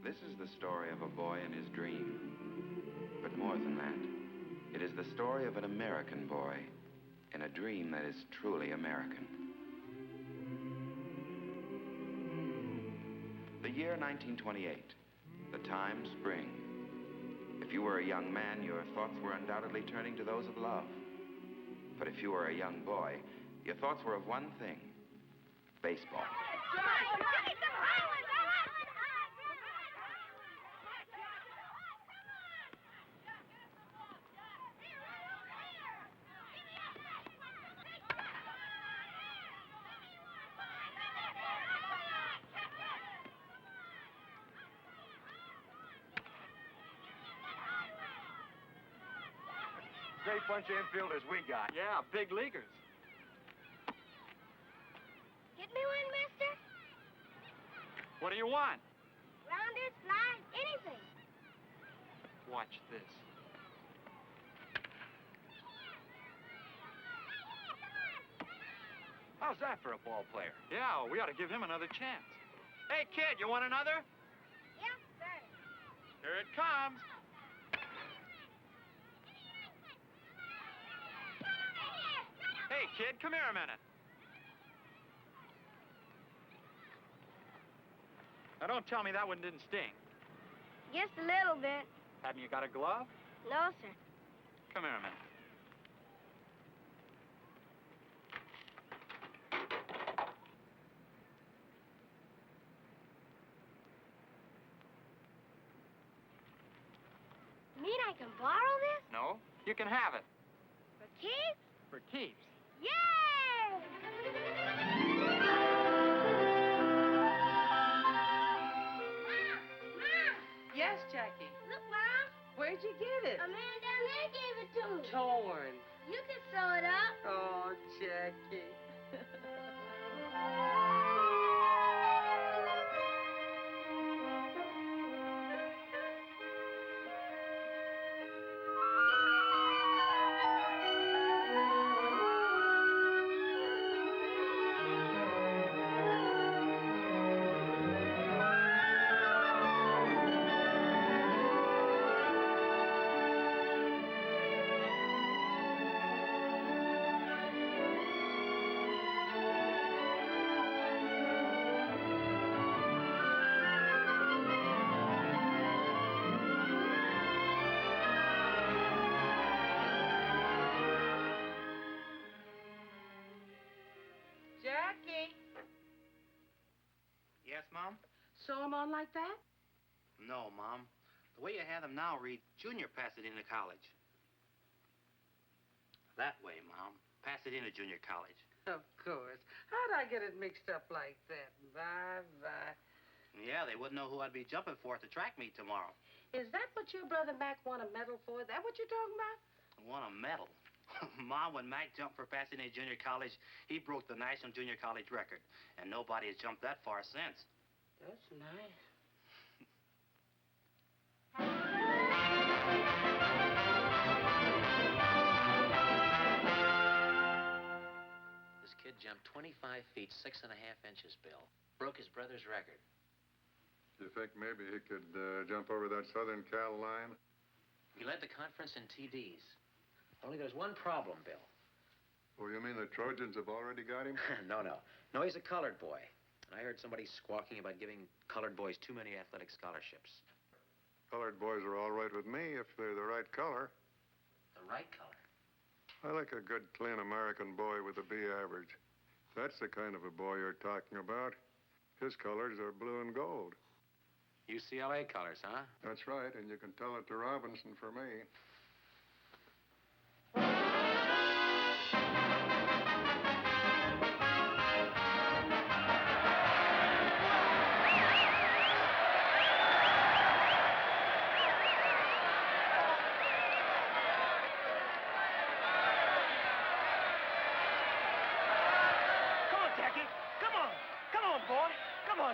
This is the story of a boy and his dream. But more than that, it is the story of an American boy in a dream that is truly American. The year 1928, the time spring. If you were a young man, your thoughts were undoubtedly turning to those of love. But if you were a young boy, your thoughts were of one thing: baseball. Great bunch of infielders we got. Yeah, big leaguers. Get me one, mister. What do you want? Rounders, fly, anything. Watch this. How's that for a ball player? Yeah, well, we ought to give him another chance. Hey, kid, you want another? Yes, sir. Here it comes. Hey, kid, come here a minute. Now, don't tell me that one didn't sting. Just a little bit. Haven't you got a glove? No, sir. Come here a minute. You mean I can borrow this? No, you can have it. For keeps? For keeps. Yay! Mom! Yes, Jackie. Look, Mom. Where'd you get it? A man down there gave it to me. Torn. You can sew it up. Oh, Jackie. Jackie. Yes, Mom? Sew them on like that? No, Mom. The way you have them now read Junior Pasadena College. That way, Mom. Pasadena Junior College. Of course. How'd I get it mixed up like that? Bye. Yeah, they wouldn't know who I'd be jumping for at the track meet tomorrow. Is that what your brother Mac won a medal for? Is that what you're talking about? Won a medal. Mom, when Mac jumped for Pasadena Junior College, he broke the National Junior College record. And nobody has jumped that far since. That's nice. This kid jumped 25 feet, 6.5 inches, Bill. Broke his brother's record. You think maybe he could jump over that Southern Cal line? He led the conference in TDs. Only there's one problem, Bill. Oh, you mean the Trojans have already got him? No, he's a colored boy. And I heard somebody squawking about giving colored boys too many athletic scholarships. Colored boys are all right with me if they're the right color. The right color? I like a good, clean American boy with a B average. That's the kind of a boy you're talking about. His colors are blue and gold. UCLA colors, huh? That's right, and you can tell it to Robinson for me.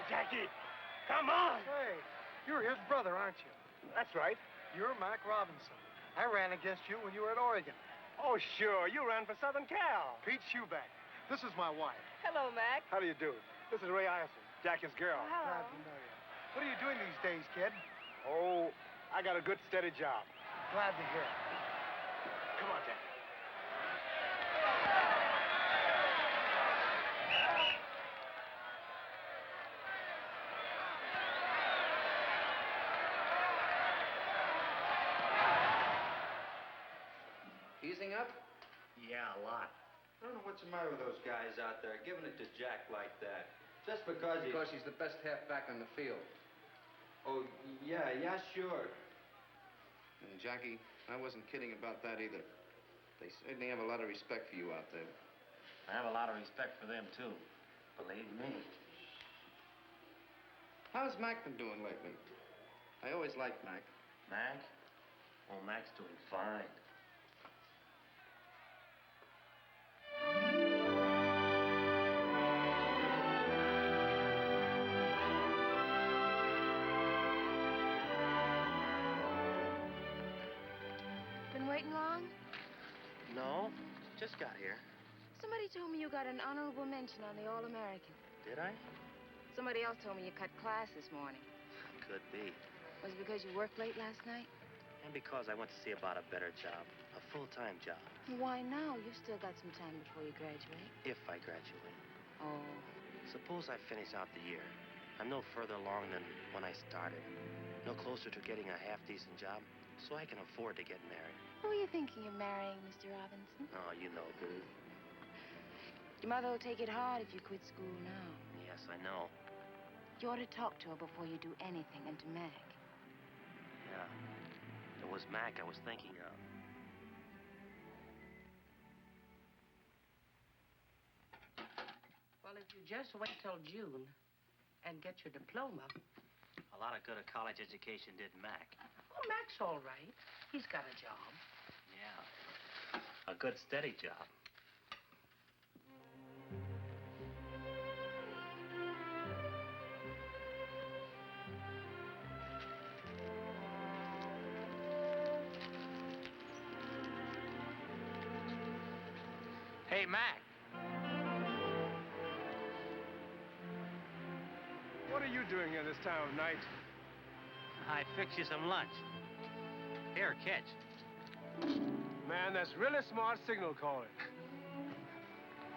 Jackie, come on! Hey, you're his brother, aren't you? That's right. You're Mac Robinson. I ran against you when you were at Oregon. Oh, sure. You ran for Southern Cal. Pete Shoeback. This is my wife. Hello, Mac. How do you do? This is Ray Iverson, Jackie's girl. Hello. Glad to know you. What are you doing these days, kid? Oh, I got a good, steady job. Glad to hear it. Come on, Jack. Easing up? Yeah, a lot. I don't know what's the matter with those guys out there, giving it to Jack like that. Just because he... Because he's the best halfback on the field. Oh, yeah, sure. And Jackie, I wasn't kidding about that either. They certainly have a lot of respect for you out there. I have a lot of respect for them, too. Believe me. How's Mac been doing lately? I always liked Mac. Mac? Oh, Mac's doing fine. Been waiting long? No, just got here. Somebody told me you got an honorable mention on the All-American. Did I? Somebody else told me you cut class this morning. Could be. Was it because you worked late last night? And because I went to see about a better job. A full-time job. Why now? You've still got some time before you graduate. If I graduate. Oh. Suppose I finish out the year. I'm no further along than when I started. No closer to getting a half-decent job, so I can afford to get married. Who are you thinking of marrying, Mr. Robinson? Oh, you know, Boo. Your mother will take it hard if you quit school now. Yes, I know. You ought to talk to her before you do anything, and to Mac. Yeah. It was Mac I was thinking of. Well, if you just wait till June and get your diploma. A lot of good a college education did Mac. Oh, Mac's all right. He's got a job. Yeah. A good, steady job. Hey, Mac. What are you doing here this time of night? I fix you some lunch. Here, catch. Man, that's really smart signal calling.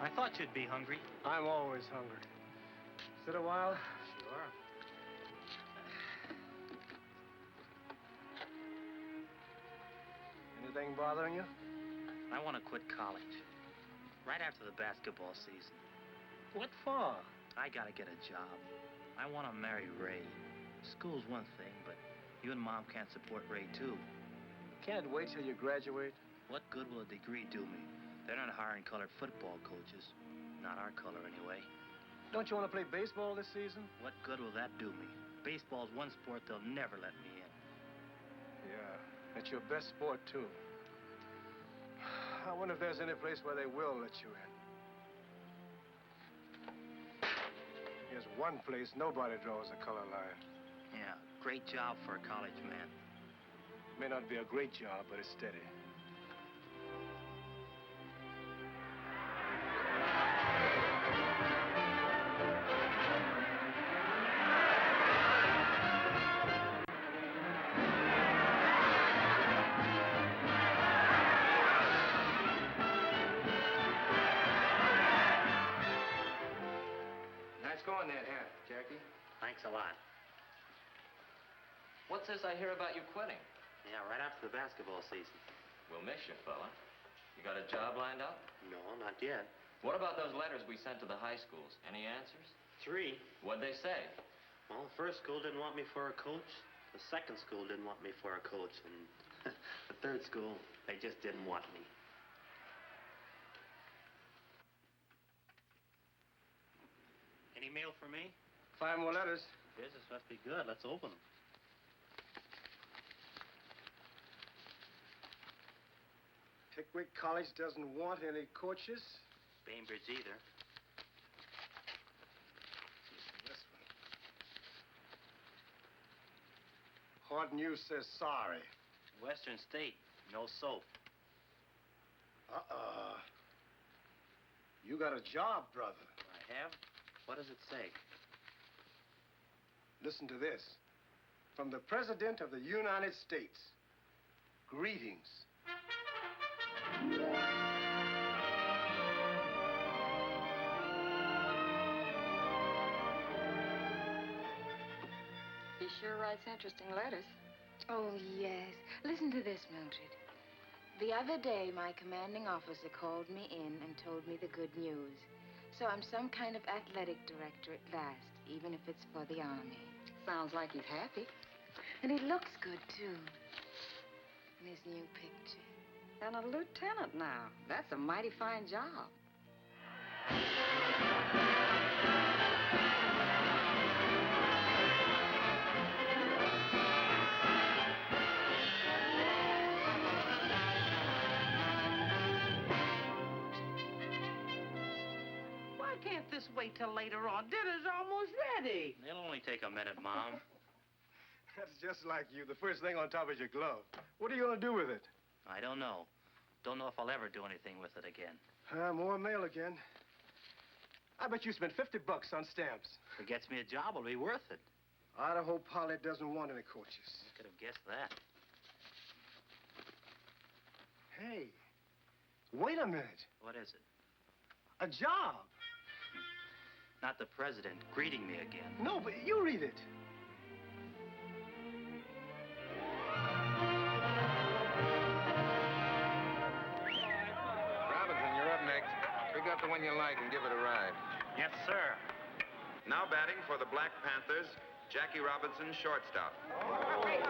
I thought you'd be hungry. I'm always hungry. Sit a while. Sure. Anything bothering you? I want to quit college. Right after the basketball season. What for? I gotta get a job. I want to marry Ray. School's one thing, but you and Mom can't support Ray, too. Can't wait till you graduate. What good will a degree do me? They're not hiring colored football coaches. Not our color, anyway. Don't you want to play baseball this season? What good will that do me? Baseball's one sport they'll never let me in. Yeah, it's your best sport, too. I wonder if there's any place where they will let you in. Here's one place nobody draws a color line. Yeah, great job for a college man. May not be a great job, but it's steady. Nice going there, huh, Jackie? Thanks a lot. What's this I hear about you quitting? Yeah, right after the basketball season. We'll miss you, fella. You got a job lined up? No, not yet. What about those letters we sent to the high schools? Any answers? 3. What'd they say? Well, the first school didn't want me for a coach. The second school didn't want me for a coach. And the third school, they just didn't want me. Any mail for me? 5 more letters. Business must be good. Let's open them. Pickwick College doesn't want any coaches. Bainbridge either. This one. Hard News says sorry. Western State, no soap. You got a job, brother. I have? What does it say? Listen to this. From the President of the United States. Greetings. He sure writes interesting letters. Oh, yes. Listen to this, Mildred. The other day, my commanding officer called me in and told me the good news. So I'm some kind of athletic director at last, even if it's for the Army. Sounds like he's happy. And he looks good, too. In his new picture. And a lieutenant now. That's a mighty fine job. Why can't this wait till later on? Dinner's almost ready. It'll only take a minute, Mom. That's just like you. The first thing on top is your glove. What are you going to do with it? I don't know. Don't know if I'll ever do anything with it again. More mail again. I bet you spent $50 on stamps. If it gets me a job, it'll be worth it. I hope Polly doesn't want any coaches. I could have guessed that. Hey, wait a minute. What is it? A job. Not the president greeting me again. No, but you read it. Robinson, you're up next. Pick up the one you like and give it a ride. Yes, sir. Now batting for the Black Panthers, Jackie Robinson, shortstop. All right,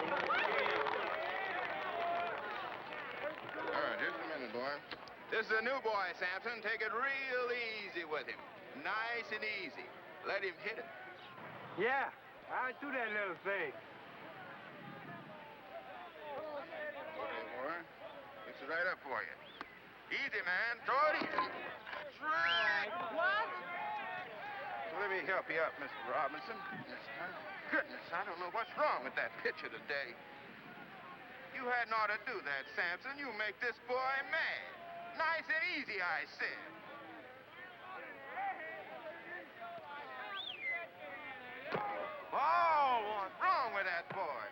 here's the minute, boy. This is a new boy, Sampson. Take it real easy with him. Nice and easy. Let him hit it. Yeah, I'll do that little thing. Okay, boy. It's right up for you. Easy, man. Throw it easy. Strike. What? So let me help you up, Mr. Robinson. Goodness, I don't know what's wrong with that pitcher today. You hadn't ought to do that, Sampson. You make this boy mad. Nice and easy, I said. Oh, what's wrong with that boy?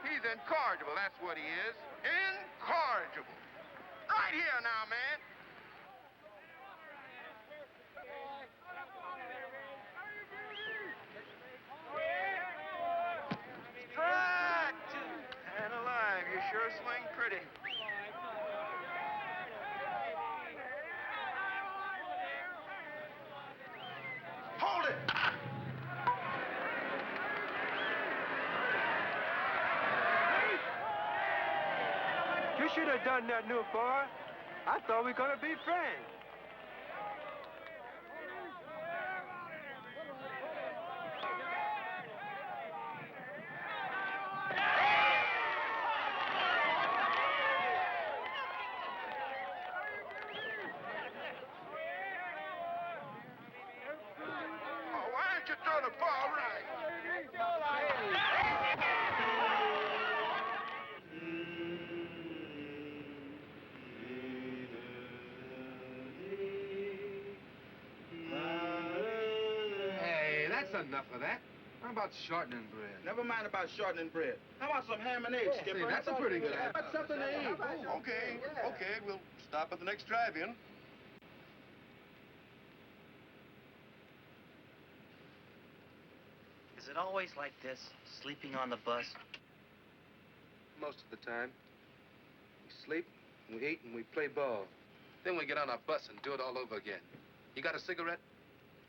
He's incorrigible, that's what he is. Incorrigible. Right here now, man. Strike two. And alive, you sure swing pretty. Hold it! You should have done that, new boy. I thought we were going to be friends. Oh, why don't you throw the ball right? Hey, that's enough of that. How about shortening bread? Never mind about shortening bread. How about some ham and eggs, Skipper? See, that's a pretty good idea. That's something to eat. Okay, okay, we'll stop at the next drive-in. Is it always like this, sleeping on the bus? Most of the time. We sleep, we eat, and we play ball. Then we get on our bus and do it all over again. You got a cigarette?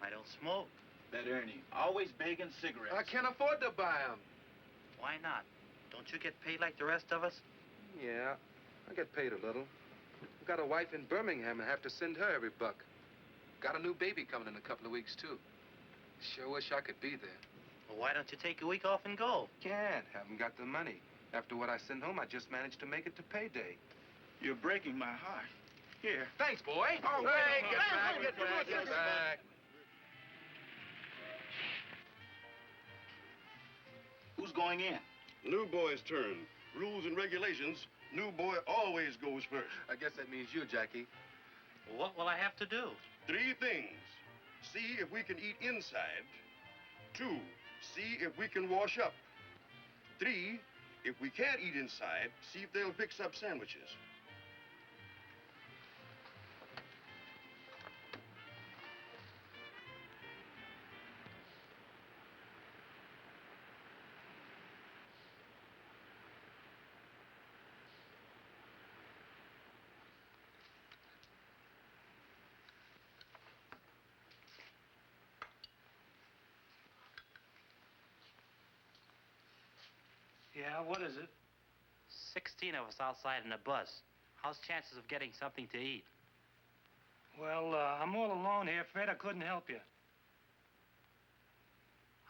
I don't smoke. That Ernie, always begging cigarettes. I can't afford to buy them. Why not? Don't you get paid like the rest of us? Yeah, I get paid a little. I've got a wife in Birmingham and have to send her every buck. Got a new baby coming in a couple of weeks, too. Sure wish I could be there. Well, why don't you take a week off and go? Can't. Haven't got the money. After what I send home, I just managed to make it to payday. You're breaking my heart. Here. Thanks, boy. Oh, wait, get back, get back, get back. Who's going in? New boy's turn. Rules and regulations, new boy always goes first. I guess that means you, Jackie. What will I have to do? 3 things. See if we can eat inside, 2, see if we can wash up. 3, if we can't eat inside, see if they'll fix up sandwiches. Yeah, what is it? 16 of us outside in a bus. How's chances of getting something to eat? Well, I'm all alone here. Afraid I couldn't help you.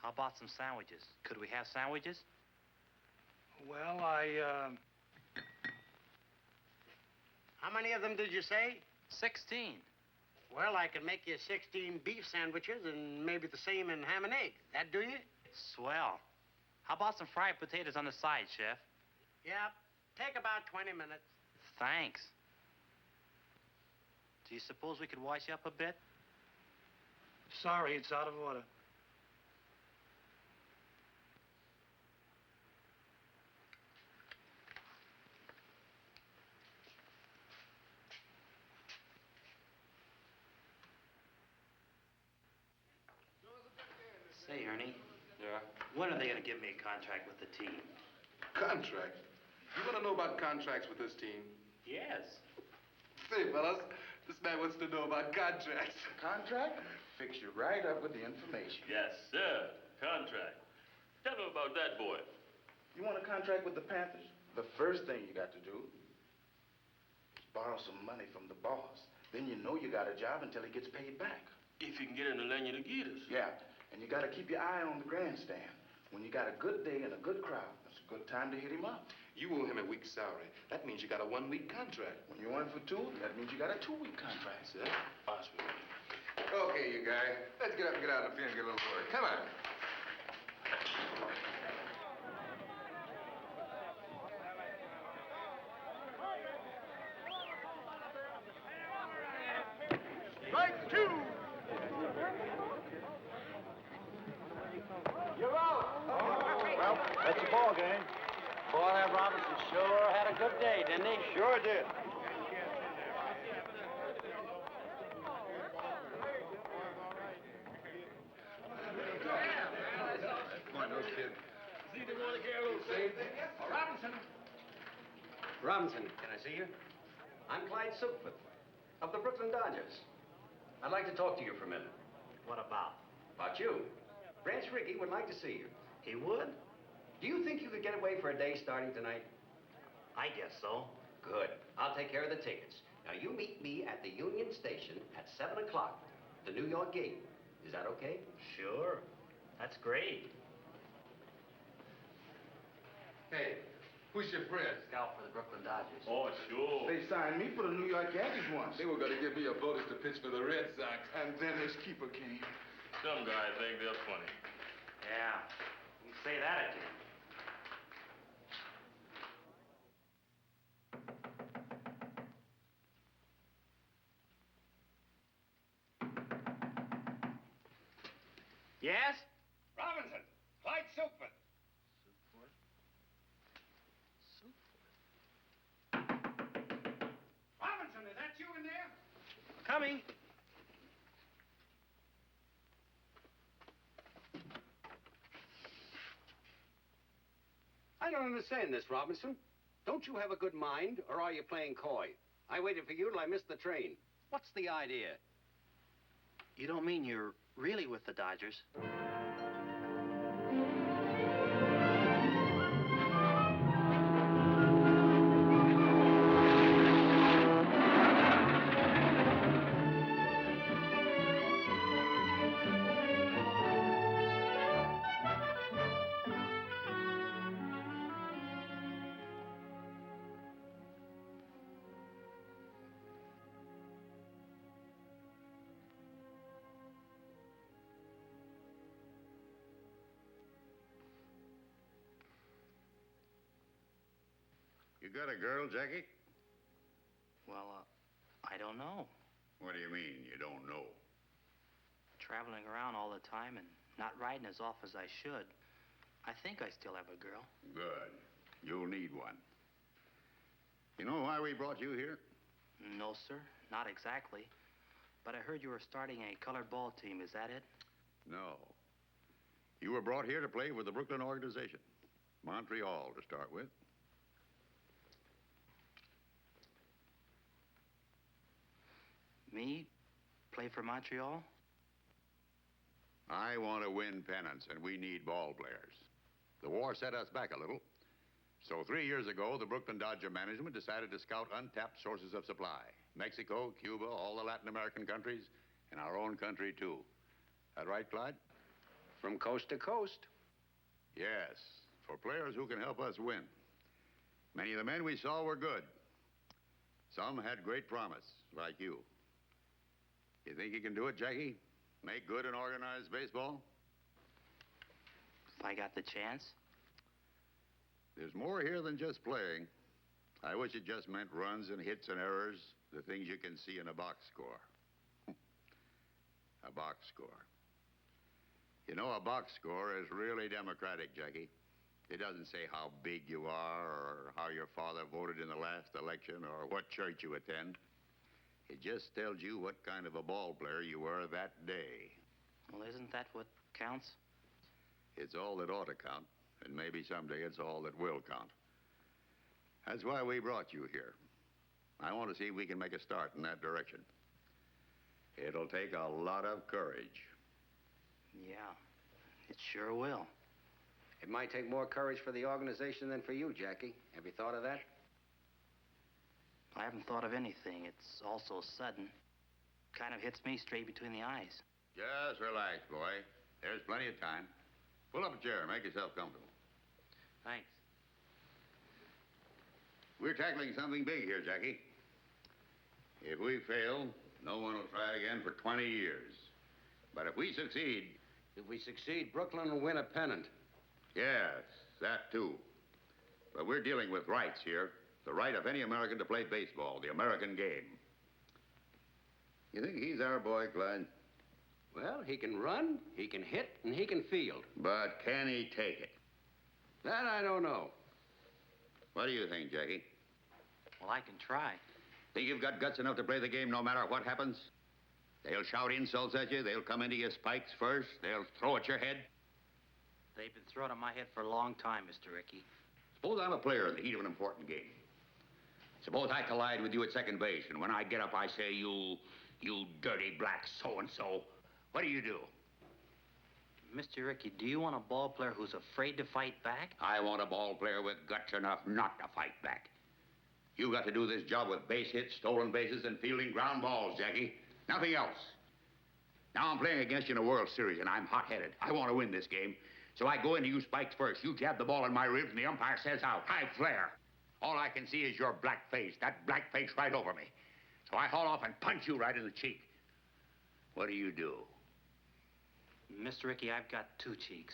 How about some sandwiches? Could we have sandwiches? Well, How many of them did you say? 16. Well, I can make you 16 beef sandwiches and maybe the same in ham and egg. That do you? Swell. How about some fried potatoes on the side, Chef? Yep. Take about 20 minutes. Thanks. Do you suppose we could wash you up a bit? sorry, it's out of order. Say, Ernie. Yeah? When are they going to give me a contract with the team? Contract? You want to know about contracts with this team? Yes. Say, fellas, this man wants to know about contracts. Contract? Fix you right up with the information. Yes, sir. Contract. Tell me about that, boy. You want a contract with the Panthers? The first thing you got to do is borrow some money from the boss. Then you know you got a job until he gets paid back. If you can get him to lend you the Gators. Yeah, and you got to keep your eye on the grandstand. When you got a good day and a good crowd, that's a good time to hit him up. You owe him a week's salary. That means you got a 1-week contract. When you're 1 for 2, that means you got a 2-week contract. Sir? Possible. Okay, you guys. Let's get up and get out of the field and get a little work. Come on. Strike 2! You're out! Well, that's the ball game. Boy, that Roberson sure had a good day, didn't he? Sure did. Come on, no kid. See, they want to get a little same thing. Robinson. Robinson, can I see you? I'm Clyde Silkfoot of the Brooklyn Dodgers. I'd like to talk to you for a minute. What about? About you. Branch Rickey would like to see you. He would? Do you think you could get away for a day starting tonight? I guess so. Good. I'll take care of the tickets. Now, you meet me at the Union Station at 7 o'clock, the New York gate. Is that okay? Sure. That's great. Hey, who's your friend? Scout for the Brooklyn Dodgers. Oh, sure. They signed me for the New York Yankees once. They were going to give me a bonus to pitch for the Red Sox. And then this keeper came. Some guys think they're funny. Yeah. You can say that again. Yes? Robinson, Clyde Silkman. Robinson, is that you in there? Coming. I don't understand this, Robinson. Don't you have a good mind, or are you playing coy? I waited for you till I missed the train. What's the idea? You don't mean you're really with the Dodgers? You got a girl, Jackie? Well, I don't know. What do you mean, you don't know? Traveling around all the time and Not riding as off as I should. I think I still have a girl. Good. You'll need one. You know why we brought you here? No, sir. Not exactly. But I heard you were starting a colored ball team. Is that it? No. You were brought here to play with the Brooklyn organization. Montreal, to start with. Me? Play for Montreal? I want to win pennants, and we need ball players. The war set us back a little. So 3 years ago, the Brooklyn Dodger management decided to scout untapped sources of supply. Mexico, Cuba, all the Latin American countries, and our own country, too. That right, Clyde? From coast to coast. Yes, for players who can help us win. Many of the men we saw were good. Some had great promise, like you. You think you can do it, Jackie? Make good and organized baseball? If I got the chance? There's more here than just playing. I wish it just meant runs and hits and errors, the things you can see in a box score. A box score. You know, a box score is really democratic, Jackie. It doesn't say how big you are or how your father voted in the last election or what church you attend. It just tells you what kind of a ball player you were that day. Well, isn't that what counts? It's all that ought to count, and maybe someday it's all that will count. That's why we brought you here. I want to see if we can make a start in that direction. It'll take a lot of courage. Yeah, it sure will. It might take more courage for the organization than for you, Jackie. Have you thought of that? I haven't thought of anything. It's all so sudden. Kind of hits me straight between the eyes. Just relax, boy. There's plenty of time. Pull up a chair. Make yourself comfortable. Thanks. We're tackling something big here, Jackie. If we fail, no one will try again for 20 years. But if we succeed... If we succeed, Brooklyn will win a pennant. Yes, that too. But we're dealing with rights here. The right of any American to play baseball, the American game. You think he's our boy, Clyde? Well, he can run, he can hit, and he can field. But can he take it? That I don't know. What do you think, Jackie? Well, I can try. Think you've got guts enough to play the game no matter what happens? They'll shout insults at you. They'll come into your spikes first. They'll throw at your head. They've been throwing at my head for a long time, Mr. Rickey. Suppose I'm a player in the heat of an important game. Suppose I collide with you at second base, and when I get up, I say, you dirty black so-and-so. What do you do? Mr. Rickey, do you want a ball player who's afraid to fight back? I want a ball player with guts enough not to fight back. You got to do this job with base hits, stolen bases, and fielding ground balls, Jackie. Nothing else. Now I'm playing against you in a World Series, and I'm hot-headed. I want to win this game. So I go into you spikes first. You jab the ball in my ribs, and the umpire says out. High flare. All I can see is your black face, that black face right over me. So I haul off and punch you right in the cheek. What do you do? Mr. Rickey, I've got two cheeks.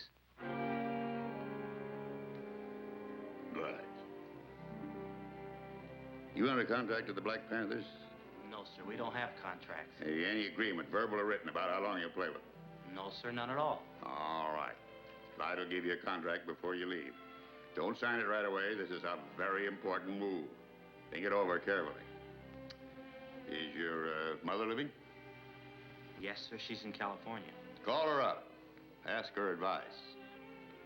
Good. You under contract to the Black Panthers? No, sir, we don't have contracts. Any agreement, verbal or written, about how long you'll play with them? No, sir, none at all. All right. Clyde will give you a contract before you leave. Don't sign it right away. This is a very important move. Think it over carefully. Is your mother living? Yes, sir, she's in California. Call her up. Ask her advice.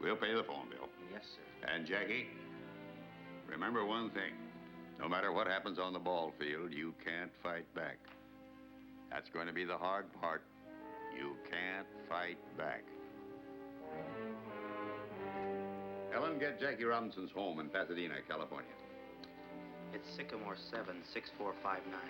We'll pay the phone bill. Yes, sir. And, Jackie, remember one thing. No matter what happens on the ball field, you can't fight back. That's going to be the hard part. You can't fight back. Ellen, get Jackie Robinson's home in Pasadena, California. It's Sycamore 7, 6459.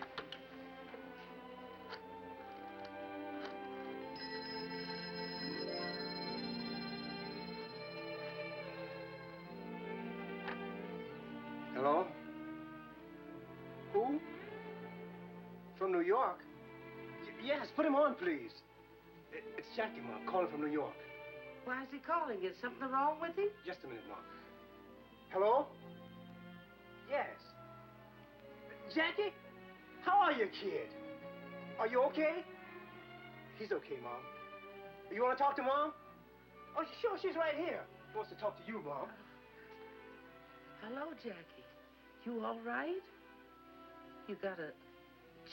Hello? Who? From New York? Yes, put him on, please. It's Jackie, Mom, calling from New York. Why is he calling? Is something wrong with him? Just a minute, Mom. Hello? Yes. Jackie? How are you, kid? Are you okay? He's okay, Mom. You want to talk to Mom? Oh, sure, she's right here. She wants to talk to you, Mom. Hello, Jackie. You all right? You got a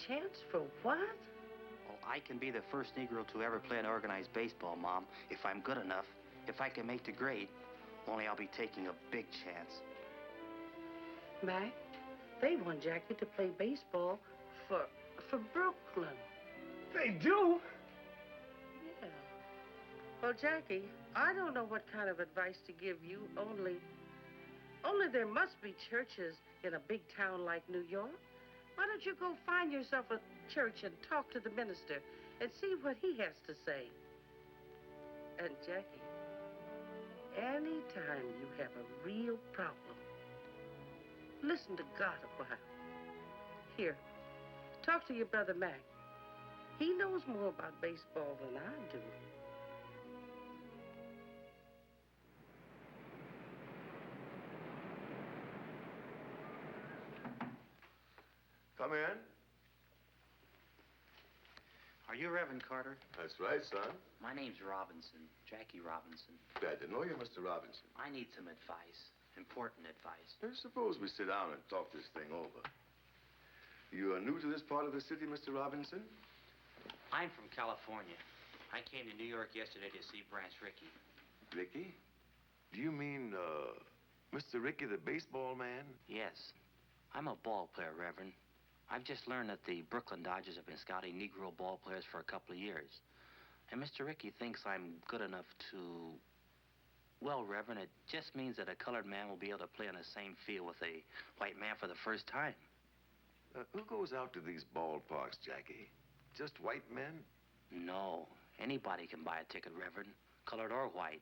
chance for what? Well, I can be the first Negro to ever play an organized baseball, Mom, if I'm good enough. If I can make the grade, only I'll be taking a big chance. Mac, they want Jackie to play baseball for Brooklyn. They do? Yeah. Well, Jackie, I don't know what kind of advice to give you, only there must be churches in a big town like New York. Why don't you go find yourself a church and talk to the minister and see what he has to say? And Jackie, anytime you have a real problem, listen to God a while. Here, talk to your brother Mac. He knows more about baseball than I do. Come in. Are you Reverend Carter? That's right, son. My name's Robinson, Jackie Robinson. Glad to know you, Mr. Robinson. I need some advice, important advice. Suppose we sit down and talk this thing over. You are new to this part of the city, Mr. Robinson? I'm from California. I came to New York yesterday to see Branch Rickey. Ricky? Do you mean, Mr. Rickey, the baseball man? Yes. I'm a ball player, Reverend. I've just learned that the Brooklyn Dodgers have been scouting Negro ball players for a couple of years. And Mr. Rickey thinks I'm good enough to... Well, Reverend, it just means that a colored man will be able to play on the same field with a white man for the first time. Who goes out to these ballparks, Jackie? Just white men? No. Anybody can buy a ticket, Reverend, colored or white.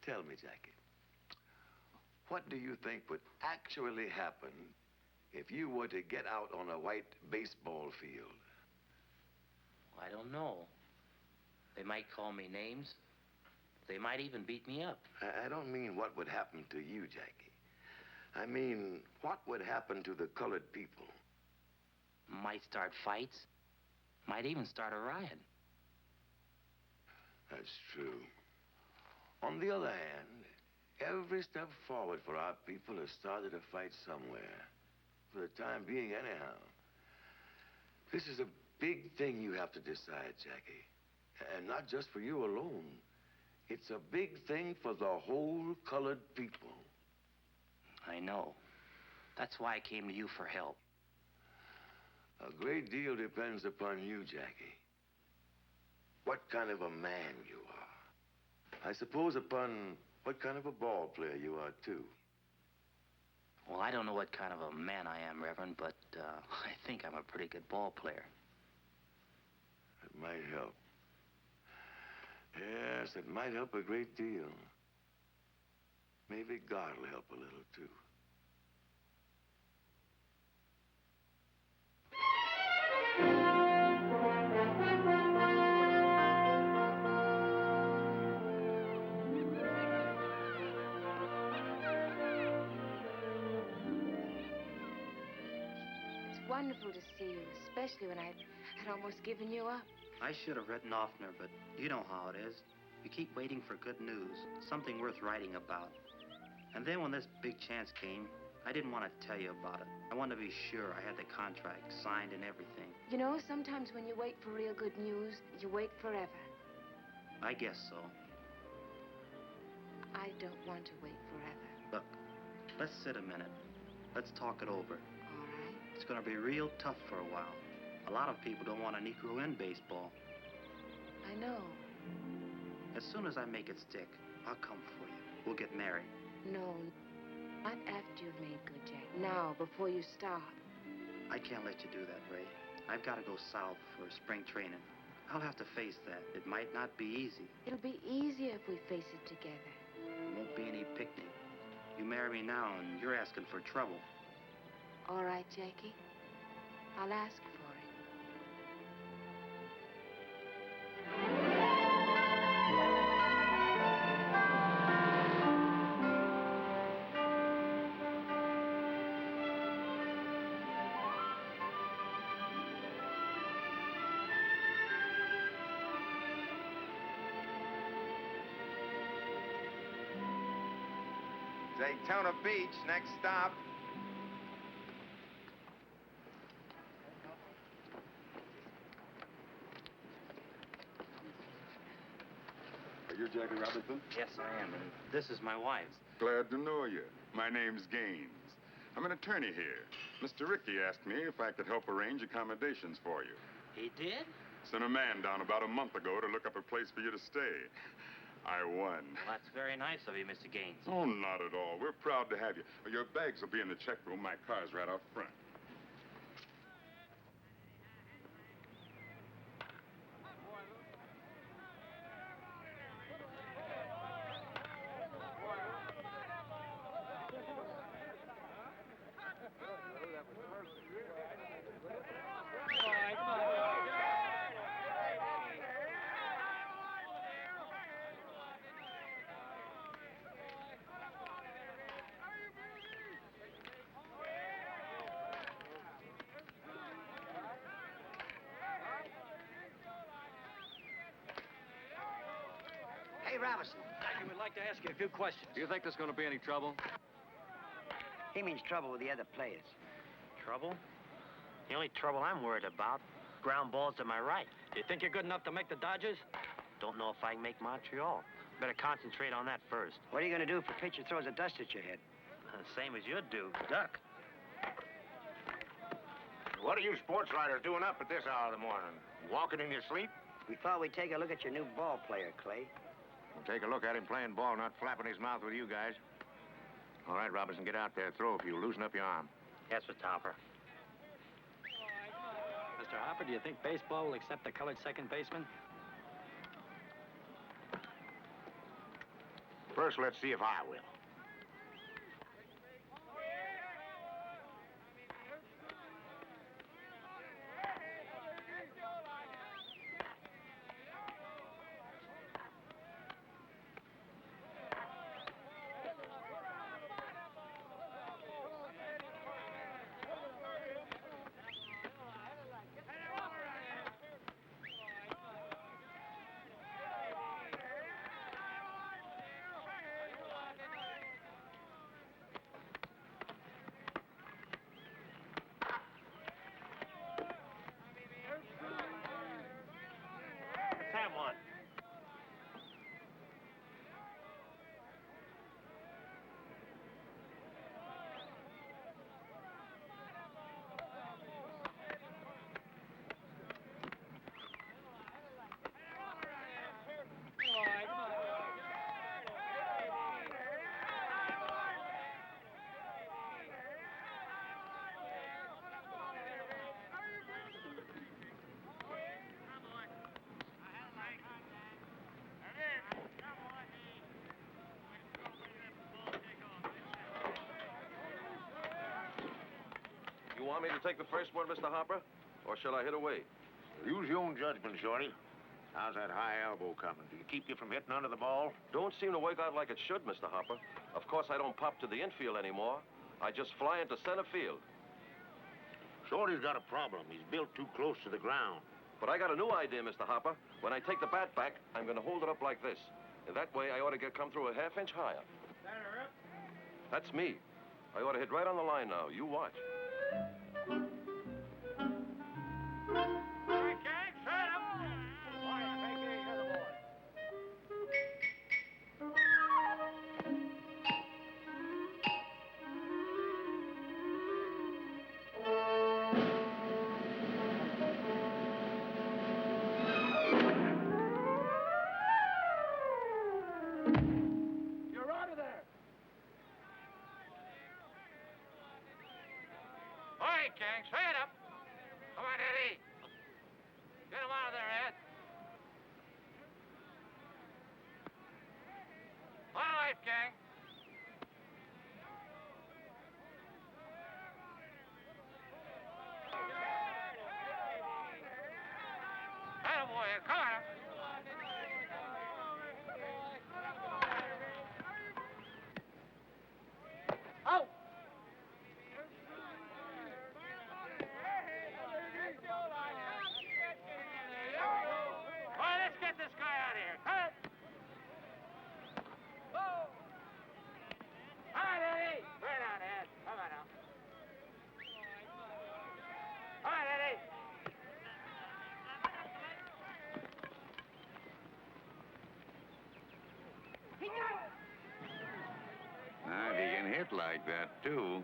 Tell me, Jackie, what do you think would actually happen if you were to get out on a white baseball field? I don't know. They might call me names. They might even beat me up. I don't mean what would happen to you, Jackie. I mean, what would happen to the colored people? Might start fights. Might even start a riot. That's true. On the other hand, every step forward for our people has started a fight somewhere. For the time being, anyhow. This is a big thing you have to decide, Jackie. And not just for you alone. It's a big thing for the whole colored people. I know. That's why I came to you for help. A great deal depends upon you, Jackie. What kind of a man you are. I suppose upon what kind of a ball player you are, too. Well, I don't know what kind of a man I am, Reverend, but I think I'm a pretty good ball player. It might help. Yes, it might help a great deal. Maybe God will help a little, too. It's wonderful to see you, especially when I'd almost given you up. I should have written Offner, but you know how it is. You keep waiting for good news, something worth writing about. And then when this big chance came, I didn't want to tell you about it. I wanted to be sure I had the contract signed and everything. You know, sometimes when you wait for real good news, you wait forever. I guess so. I don't want to wait forever. Look, let's sit a minute. Let's talk it over. All right. It's going to be real tough for a while. A lot of people don't want a Negro in baseball. I know. As soon as I make it stick, I'll come for you. We'll get married. No, not after you've made good, Jack. Now, before you start. I can't let you do that, Ray. I've got to go south for spring training. I'll have to face that. It might not be easy. It'll be easier if we face it together. It won't be any picnic. You marry me now, and you're asking for trouble. All right, Jackie. I'll ask for it. Daytona Beach, next stop. Are you Jackie Roberson? Yes, I am, and this is my wife. Glad to know you. My name's Gaines. I'm an attorney here. Mr. Ricky asked me if I could help arrange accommodations for you. He did? Sent a man down about a month ago to look up a place for you to stay. I won. Well, that's very nice of you, Mr. Gaines. Oh, not at all. We're proud to have you. Your bags will be in the check room. My car's right out front. Hey, Roberson. I would like to ask you a few questions. Do you think there's going to be any trouble? He means trouble with the other players. Trouble? The only trouble I'm worried about, ground balls to my right. Do you think you're good enough to make the Dodgers? Don't know if I can make Montreal. Better concentrate on that first. What are you going to do if a pitcher throws a dust at your head? Same as you'd do. Duck. What are you sports writers doing up at this hour of the morning? Walking in your sleep? We thought we'd take a look at your new ball player, Clay. We'll take a look at him playing ball, not flapping his mouth with you guys. All right, Robertson, get out there. Throw a few. Loosen up your arm. Yes, Mr. Hopper. Mr. Hopper, do you think baseball will accept a colored second baseman? First, let's see if I will. Have one. You want me to take the first one, Mr. Hopper? Or shall I hit away? Use your own judgment, Shorty. How's that high elbow coming? Do you keep you from hitting under the ball? Don't seem to work out like it should, Mr. Hopper. Of course, I don't pop to the infield anymore. I just fly into center field. Shorty's got a problem. He's built too close to the ground. But I got a new idea, Mr. Hopper. When I take the bat back, I'm going to hold it up like this. And that way, I ought to come through a half-inch higher. That's me. I ought to hit right on the line now. You watch. Gang, straight up. Come on, Eddie. Get him out of there, Ed. On life, gang. Attaboy, come on. Out! All right, let's get this guy out of here. Cut it. can hit like that, too.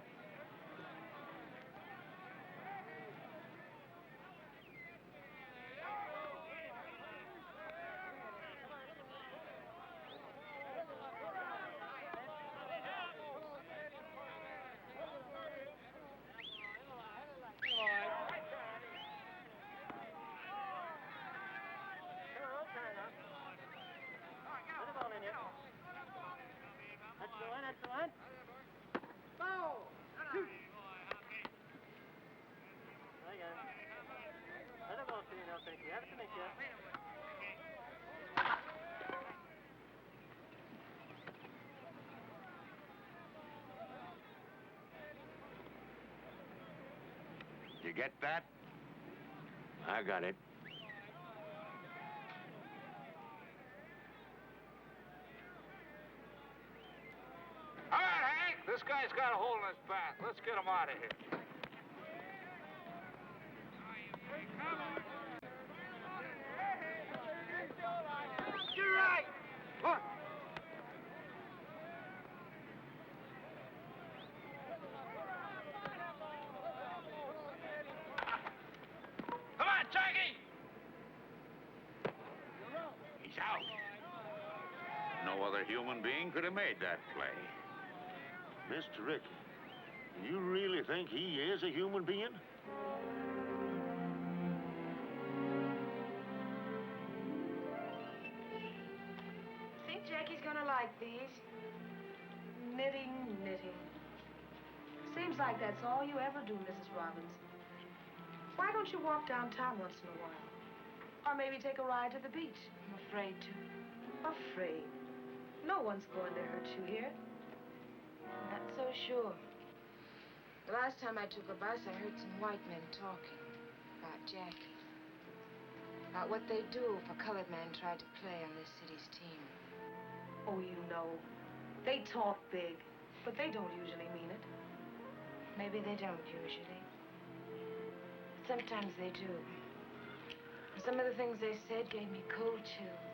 You get that? I got it. All right, Hank. This guy's got a hole in his bat. Let's get him out of here. You're right. Look. Come on, Jackie. He's out. No other human being could have made that play. Mr. Ricky, you really think he is a human being? Think Jackie's gonna like these? Knitting, knitting. Seems like that's all you ever do, Mrs. Robbins. Why don't you walk downtown once in a while? Or maybe take a ride to the beach? I'm afraid to. Afraid? No one's going to hurt you here. Not so sure. The last time I took a bus, I heard some white men talking about Jackie. About what they do if a colored man tried to play on this city's team. Oh, you know. They talk big, but they don't usually mean it. Maybe they don't usually. Sometimes they do. Some of the things they said gave me cold chills.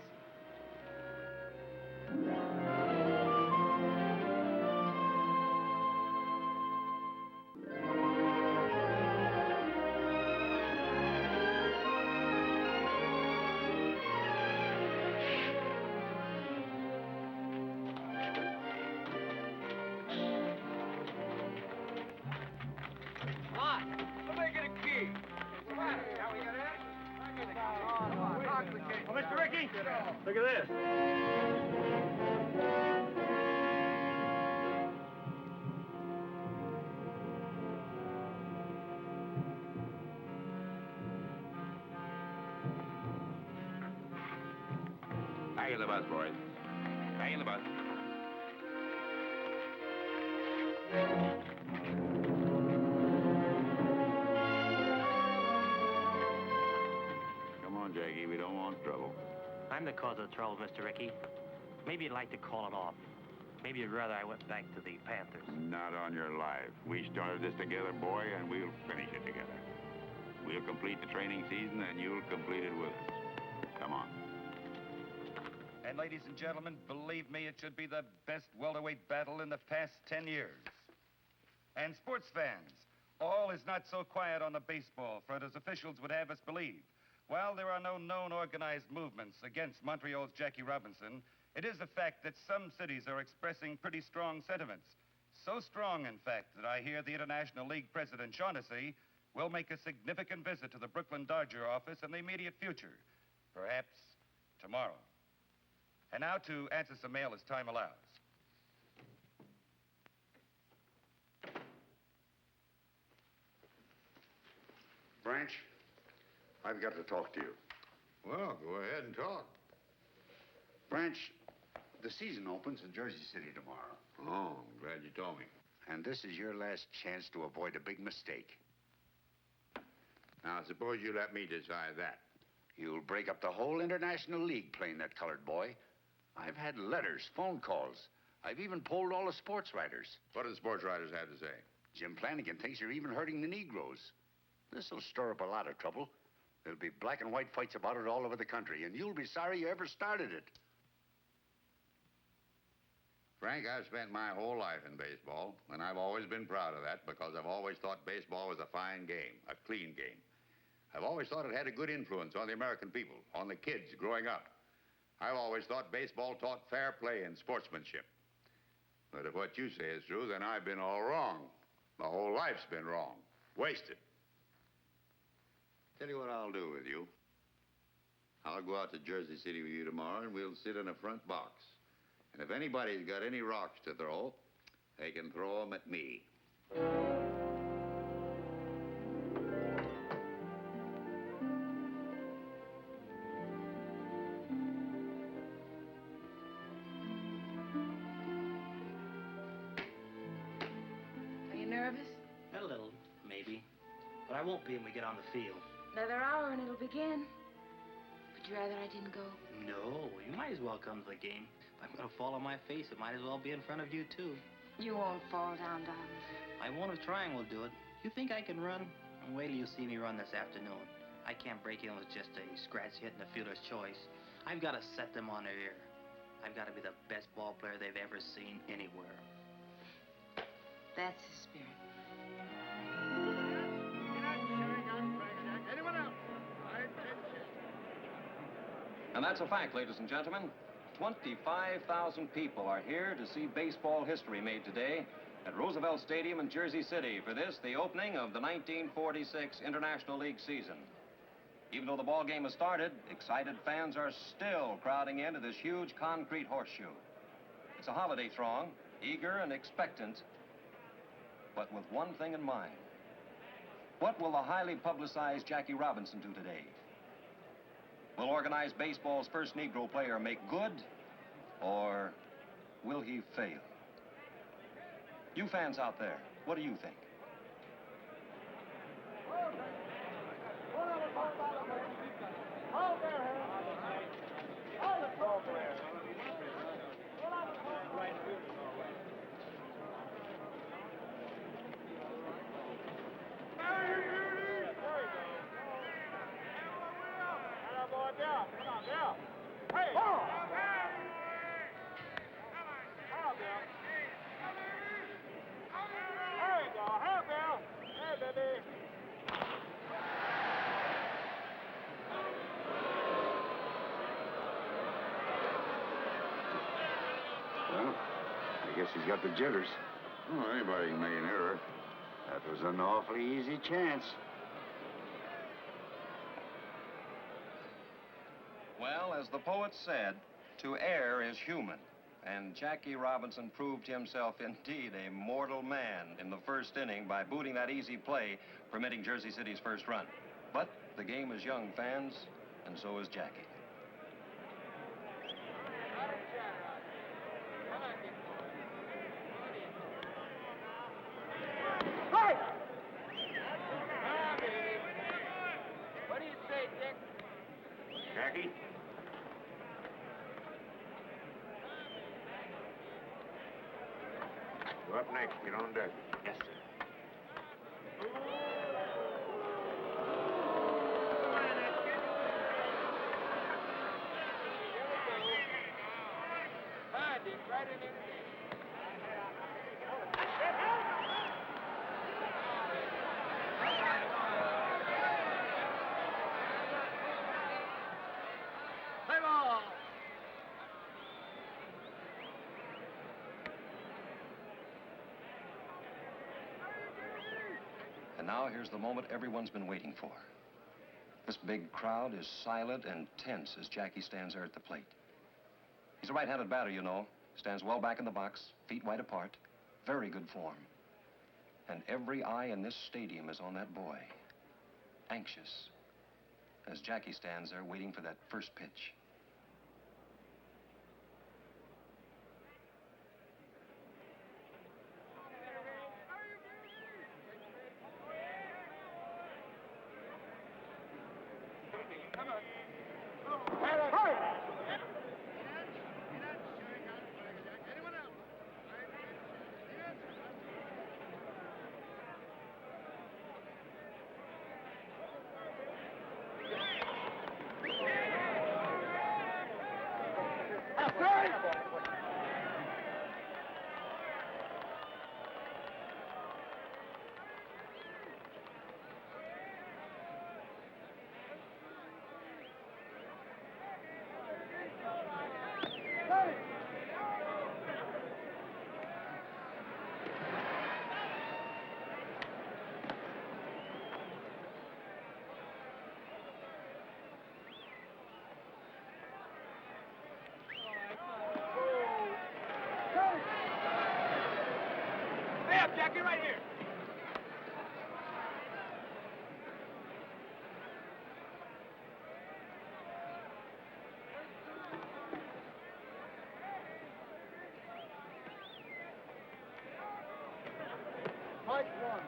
Let me get a key. What's the matter? Shall we get in? Lock the key. Oh, Mr. Ricky, look at this. Back in the bus, boys. Back in the bus. Come on, Jackie. We don't want trouble. I'm the cause of the trouble, Mr. Ricky. Maybe you'd like to call it off. Maybe you'd rather I went back to the Panthers. Not on your life. We started this together, boy, and we'll finish it together. We'll complete the training season, and you'll complete it with us. Come on. And ladies and gentlemen, believe me, it should be the best welterweight battle in the past 10 years. And sports fans, all is not so quiet on the baseball front as officials would have us believe. While there are no known organized movements against Montreal's Jackie Robinson, it is a fact that some cities are expressing pretty strong sentiments. So strong, in fact, that I hear the International League President Shaughnessy will make a significant visit to the Brooklyn Dodger office in the immediate future. Perhaps tomorrow. And now to answer some mail as time allows. Branch, I've got to talk to you. Well, go ahead and talk. Branch, the season opens in Jersey City tomorrow. Oh, I'm glad you told me. And this is your last chance to avoid a big mistake. Now, suppose you let me decide that. You'll break up the whole International League playing that colored boy. I've had letters, phone calls. I've even polled all the sports writers. What do the sports writers have to say? Jim Flanagan thinks you're even hurting the Negroes. This'll stir up a lot of trouble. There'll be black and white fights about it all over the country, and you'll be sorry you ever started it. Frank, I've spent my whole life in baseball, and I've always been proud of that because I've always thought baseball was a fine game, a clean game. I've always thought it had a good influence on the American people, on the kids growing up. I've always thought baseball taught fair play and sportsmanship. But if what you say is true, then I've been all wrong. My whole life's been wrong. Wasted. Tell you what I'll do with you. I'll go out to Jersey City with you tomorrow, and we'll sit in a front box. And if anybody's got any rocks to throw, they can throw them at me. Are you nervous? A little, maybe. But I won't be when we get on the field. Another hour and it'll begin. Would you rather I didn't go? No, you might as well come to the game. If I'm going to fall on my face, it might as well be in front of you, too. You won't fall down, darling. I won't if trying will do it. You think I can run? Wait till you see me run this afternoon. I can't break in with just a scratch hit and a fielder's choice. I've got to set them on their ear. I've got to be the best ball player they've ever seen anywhere. That's the spirit. Anyone else? And that's a fact, ladies and gentlemen. 25,000 people are here to see baseball history made today at Roosevelt Stadium in Jersey City for this, the opening of the 1946 International League season. Even though the ball game has started, excited fans are still crowding into this huge concrete horseshoe. It's a holiday throng, eager and expectant, but with one thing in mind. What will the highly publicized Jackie Robinson do today? Will organized baseball's first Negro player make good, or will he fail? You fans out there, what do you think? Well, I guess he's got the jitters. Well, anybody can make an error. That was an awfully easy chance. Well, as the poet said, to err is human. And Jackie Robinson proved himself indeed a mortal man in the first inning by booting that easy play, permitting Jersey City's first run. But the game is young, fans, and so is Jackie. What do you say, Dick? Jackie? You're up next. Get on deck. Yes, sir. Hi, Dick. Right in there. Play ball. And now here's the moment everyone's been waiting for. This big crowd is silent and tense as Jackie stands there at the plate. He's a right-handed batter, you know. Stands well back in the box, feet wide apart. Very good form. And every eye in this stadium is on that boy. Anxious. As Jackie stands there waiting for that first pitch. Come on. Hurry! Anyone else? Jackie, right here. Fight one.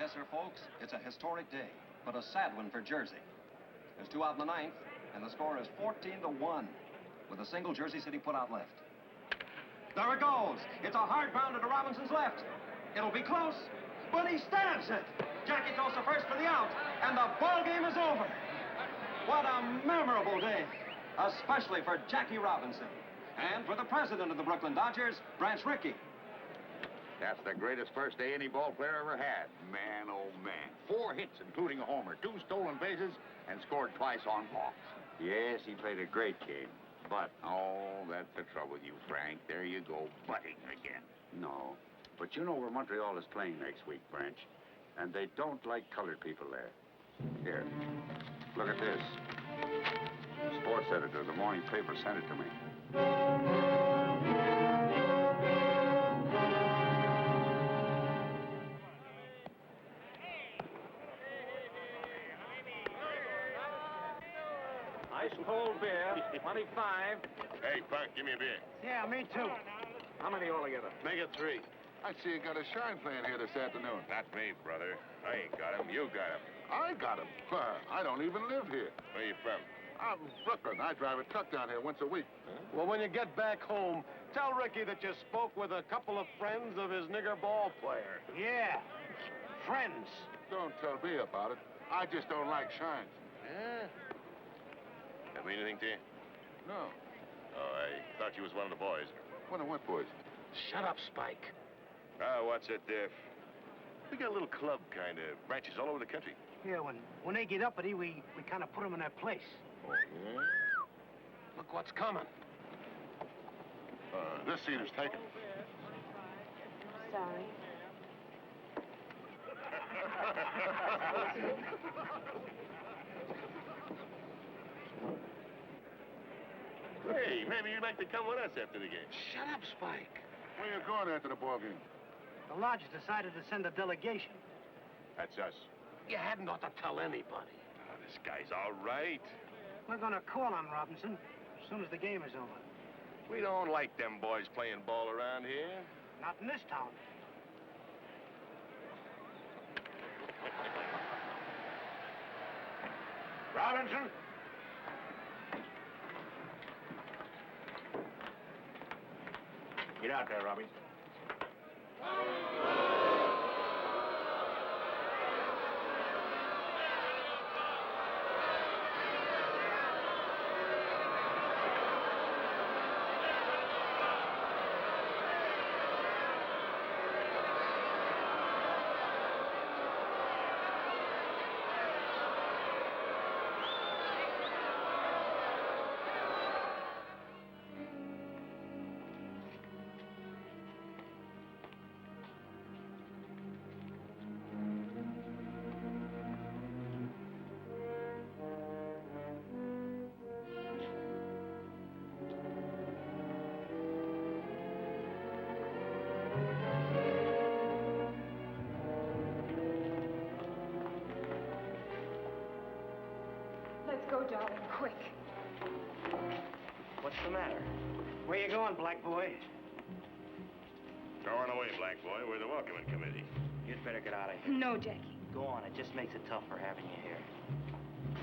Yes, sir, folks, it's a historic day, but a sad one for Jersey. There's 2 out in the 9th, and the score is 14-1, with a single Jersey City put out left. There it goes. It's a hard grounder to Robinson's left. It'll be close, but he stabs it. Jackie throws the first for the out, and the ball game is over. What a memorable day, especially for Jackie Robinson, and for the president of the Brooklyn Dodgers, Branch Rickey. That's the greatest first day any ball player ever had. Man, oh, man. 4 hits, including a homer, 2 stolen bases, and scored twice on walks. Yes, he played a great game. But, oh, that's the trouble with you, Frank. There you go, butting again. No. But you know where Montreal is playing next week, Branch. And they don't like colored people there. Here, look at this. The sports editor of the morning paper sent it to me. Ice cold beer, 25. Hey, Punk, give me a beer. Yeah, me too. How many altogether? Make it 3. I see you got a shine playing here this afternoon. Not me, brother. I ain't got him. You got him. I got him? I don't even live here. Where you from? I'm Brooklyn. I drive a truck down here once a week. Well, when you get back home, tell Ricky that you spoke with a couple of friends of his nigger ball player. Yeah, friends. Don't tell me about it. I just don't like shines. Yeah? That mean anything to you? No. Oh, I thought you was one of the boys. One of what boys? Shut up, Spike. Ah, what's it, Diff? We got a little club, kind of. Branches all over the country. Yeah, when they get uppity, we kind of put them in their place. Oh, yeah? Look what's coming. This seat is taken. Sorry. Hey, maybe you'd like to come with us after the game. Shut up, Spike. Where you going after the ball game? The lodge decided to send a delegation. That's us. You hadn't ought to tell anybody. Oh, this guy's all right. We're gonna call on Robinson as soon as the game is over. We don't like them boys playing ball around here. Not in this town. Robinson? Get out there, Robbie. darling, quick. What's the matter? Where you going, black boy? Going away, black boy. We're the welcoming committee. You'd better get out of here. No, Jackie. Go on. It just makes it tougher having you here.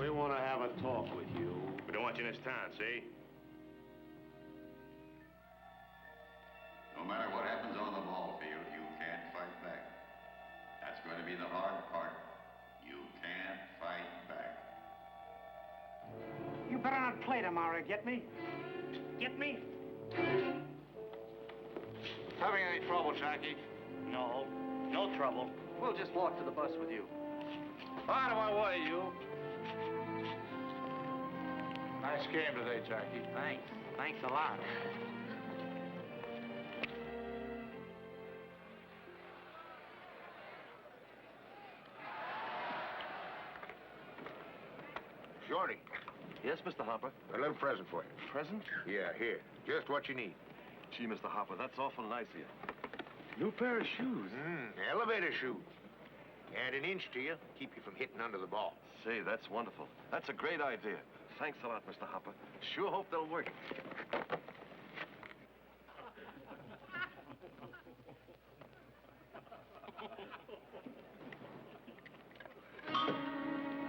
We want to have a talk with you. We don't want you in this town, see? No matter what happens on the ball field, you can't fight back. That's going to be the hard part. You can't fight back. You better not play tomorrow, get me? Get me? Having any trouble, Jackie? No. No trouble. We'll just walk to the bus with you. Out of my way, you. Nice game today, Jackie. Thanks. Thanks a lot. Shorty, Yes, Mr. Hopper? a little present for you. Present? Yeah, here. Just what you need. Gee, Mr. Hopper, that's awful nice of you. New pair of shoes. Elevator shoe. Add an inch to you, keep you from hitting under the ball. Say, that's wonderful. That's a great idea. Thanks a lot, Mr. Hopper. Sure hope they'll work.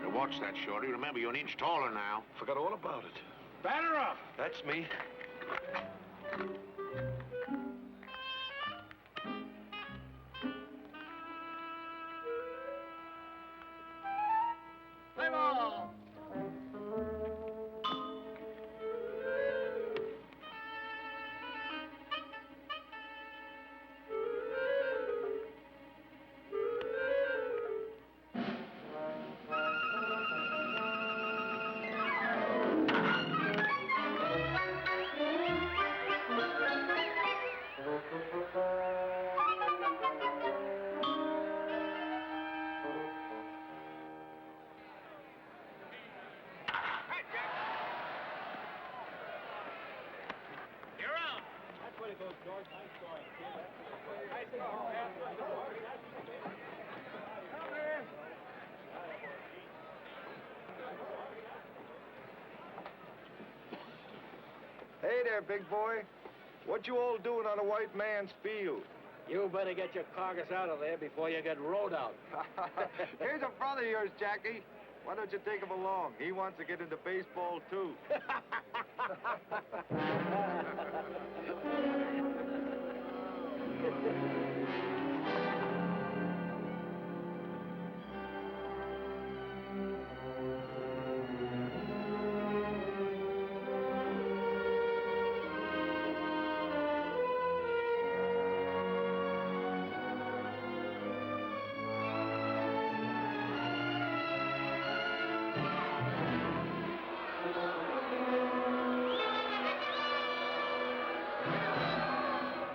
Now watch that, Shorty. Remember, you're an inch taller now. Forgot all about it. Batter up! That's me. Play ball! Hey there, big boy. What you all doing on a white man's field? You better get your carcass out of there before you get rode out. Here's a brother of yours, Jackie. Why don't you take him along? He wants to get into baseball, too.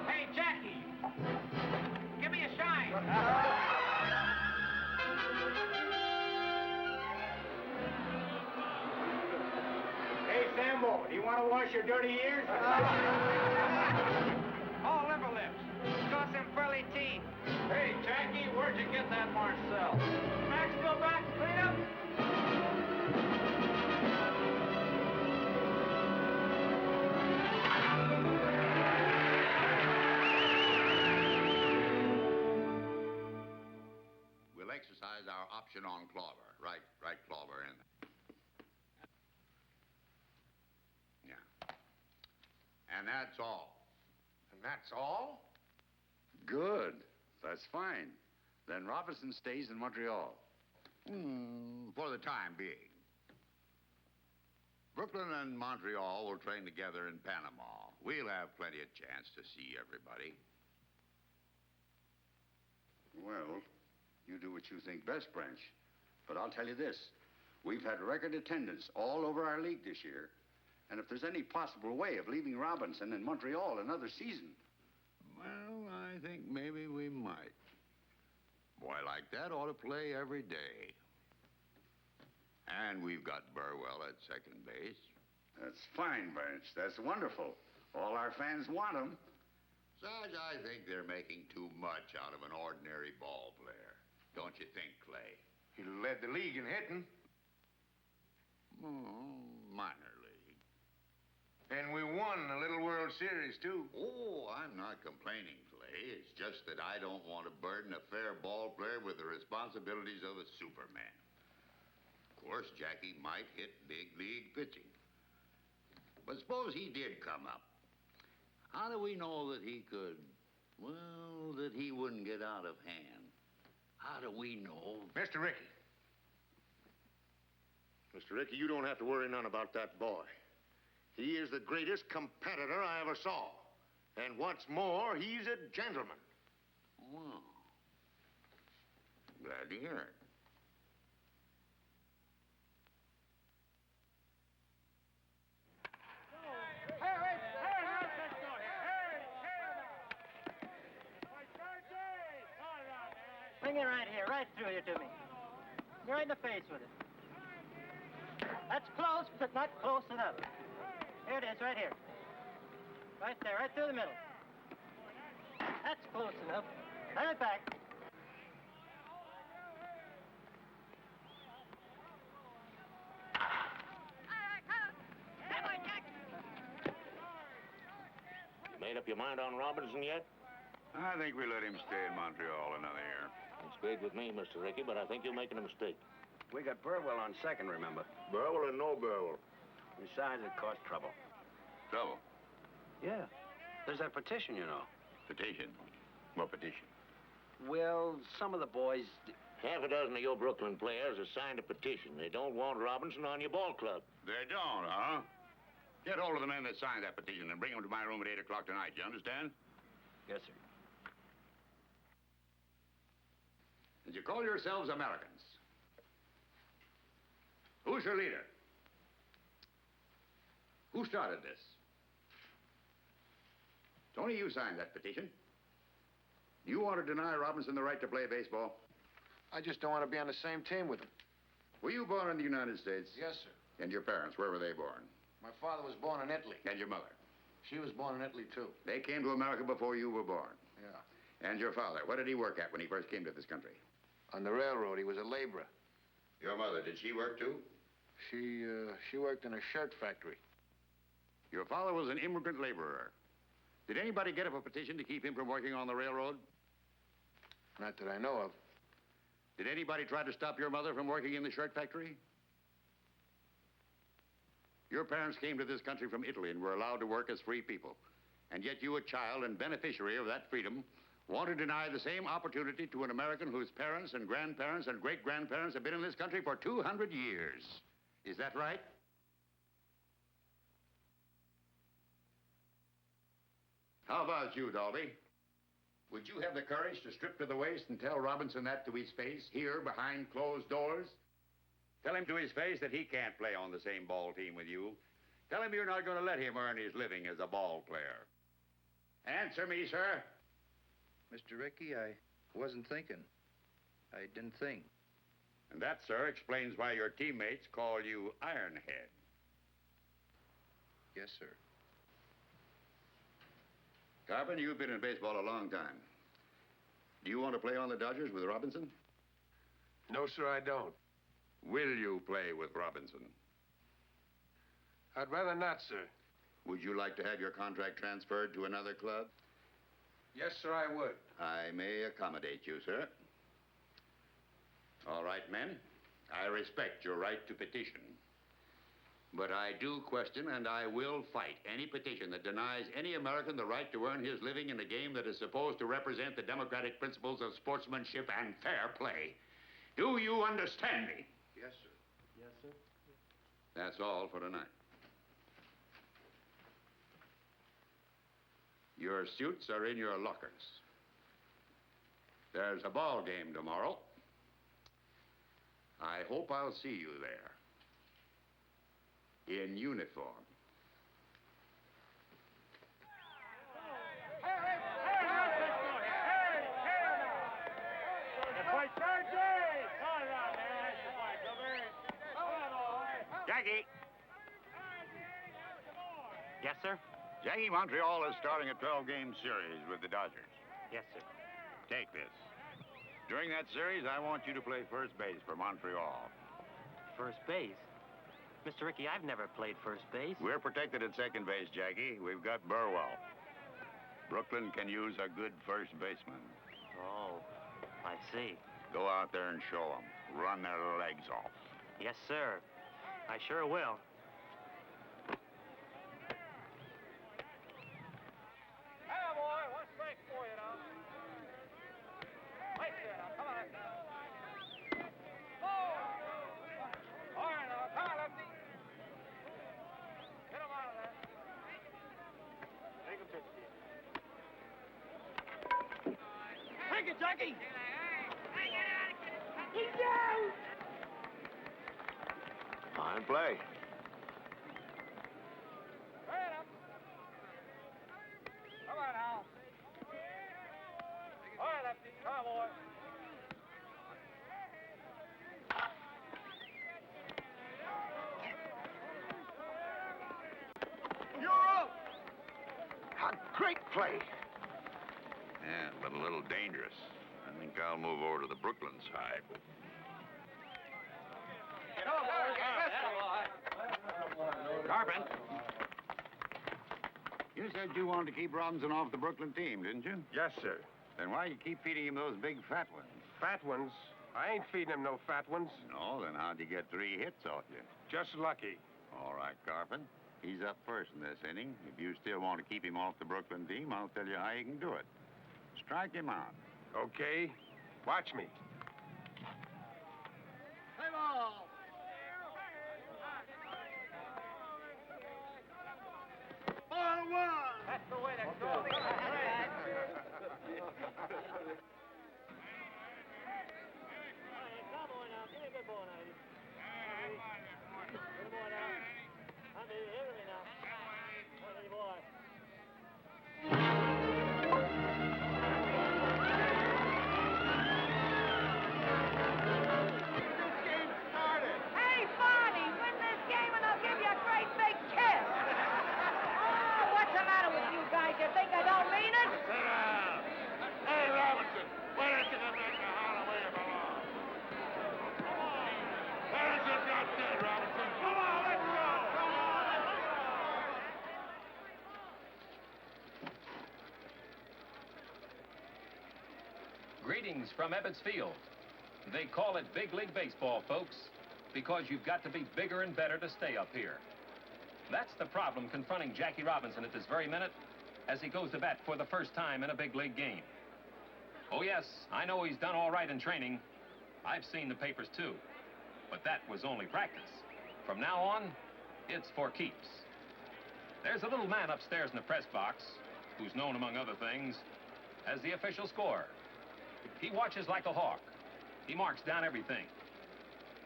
Hey, Jackie! Give me a shine! Hey, Sambo, do you want to wash your dirty ears? Oh, liver lips. Toss them pearly teeth. Hey, Jackie, where'd you get that Marcel? Maxwell back to clean up? We'll exercise our option on Clover. Right, Clover, and... Yeah. And that's all. And that's all? Good. That's fine. Then Roberson stays in Montreal. For the time being. Brooklyn and Montreal will train together in Panama. We'll have plenty of chance to see everybody. Well, you do what you think best, Branch. But I'll tell you this. We've had record attendance all over our league this year. And if there's any possible way of leaving Robinson in Montreal another season... Well, I think maybe we might. Boy like that ought to play every day. And we've got Burwell at second base. That's fine, Branch. That's wonderful. All our fans want him. Sarge, I think they're making too much out of an ordinary ball player. Don't you think, Clay? He led the league in hitting. Minor league. And we won a little World Series, too. Oh, I'm not complaining, Clay. It's just that I don't want to burden a fair ball player with the responsibilities of a Superman. Of course, Jackie might hit big league pitching. But suppose he did come up. How do we know that he could, well, that he wouldn't get out of hand? How do we know? Mr. Rickey. Mr. Rickey, you don't have to worry none about that boy. He is the greatest competitor I ever saw. And what's more, he's a gentleman. Well, glad to hear it. Bring it right here, right through here to me. You're right in the face with it. That's close, but not close enough. Here it is, right here. Right there, right through the middle. That's close enough. Turn it back. You made up your mind on Robinson yet? I think we let him stay in Montreal another year. It's great with me, Mr. Rickey, but I think you're making a mistake. We got Burwell on second, remember? Burwell or no Burwell? Besides, it caused trouble. Trouble? Yeah. There's that petition, you know. Petition? What petition? Well, some of the boys... Half a dozen of your Brooklyn players have signed a petition. They don't want Robinson on your ball club. They don't, huh? Get hold of the men that signed that petition and bring them to my room at 8 o'clock tonight. You understand? Yes, sir. And you call yourselves Americans. Who's your leader? Who started this? Tony, you signed that petition. Do you want to deny Robinson the right to play baseball? I just don't want to be on the same team with him. Were you born in the United States? Yes, sir. And your parents, where were they born? My father was born in Italy. And your mother? She was born in Italy, too. They came to America before you were born. Yeah. And your father, what did he work at when he first came to this country? On the railroad, he was a laborer. Your mother, did she work too? She worked in a shirt factory. Your father was an immigrant laborer. Did anybody get up a petition to keep him from working on the railroad? Not that I know of. Did anybody try to stop your mother from working in the shirt factory? Your parents came to this country from Italy and were allowed to work as free people. And yet you, a child and beneficiary of that freedom, want to deny the same opportunity to an American whose parents and grandparents and great-grandparents have been in this country for 200 years. Is that right? How about you, Dalby? Would you have the courage to strip to the waist and tell Robinson that to his face, here behind closed doors? Tell him to his face that he can't play on the same ball team with you. Tell him you're not going to let him earn his living as a ball player. Answer me, sir. Mr. Rickey, I wasn't thinking. I didn't think. And that, sir, explains why your teammates call you Ironhead. Yes, sir. Carpenter, you've been in baseball a long time. Do you want to play on the Dodgers with Robinson? No, sir, I don't. Will you play with Robinson? I'd rather not, sir. Would you like to have your contract transferred to another club? Yes, sir, I would. I may accommodate you, sir. All right, men. I respect your right to petition. But I do question, and I will fight, any petition that denies any American the right to earn his living in a game that is supposed to represent the democratic principles of sportsmanship and fair play. Do you understand me? Yes, sir. Yes, sir. That's all for tonight. Your suits are in your lockers. There's a ball game tomorrow. I hope I'll see you there. In uniform. Jackie! Yes, sir? Jackie, Montreal is starting a 12-game series with the Dodgers. Yes, sir. Take this. During that series, I want you to play first base for Montreal. First base? Mr. Ricky, I've never played first base. We're protected at second base, Jackie. We've got Burwell. Brooklyn can use a good first baseman. Oh, I see. Go out there and show them. Run their legs off. Yes, sir. I sure will. Hey, boy, one strike for you now. Right there now, come on. Oh! All right now, come on, lefty. Get him out of there. Take him, pitch. Take it, Jackie! He's down! Fine play. Right up. Come on now. All right, lefty. Come on, boy. You're up. A great play. Yeah, but a little dangerous. I think I'll move over to the Brooklyn side. Come on, boy. Carpet. You said you wanted to keep Robinson off the Brooklyn team, didn't you? Yes, sir. Then why you keep feeding him those big fat ones? Fat ones? I ain't feeding him no fat ones. No, then how'd you get 3 hits off you? Just lucky. All right, Carpet. He's up first in this inning. If you still want to keep him off the Brooklyn team, I'll tell you how you can do it. Strike him out. Okay. Watch me. Hey, ball. Ball one. That's the way to go. Hey, Barney, win this game and I'll give you a great big kiss. Oh, what's the matter with you guys? You think I don't mean it? Sit down. Hey, Robinson, why don't you come back to holler where you belong? Come on. There's your gut dead, Robinson. Come on, let's go. Come on, let's go. Greetings from Ebbets Field. They call it Big League Baseball, folks, because you've got to be bigger and better to stay up here. That's the problem confronting Jackie Robinson at this very minute as he goes to bat for the first time in a big league game. Oh, yes, I know he's done all right in training. I've seen the papers, too. But that was only practice. From now on, it's for keeps. There's a little man upstairs in the press box who's known, among other things, as the official scorer. He watches like a hawk. He marks down everything.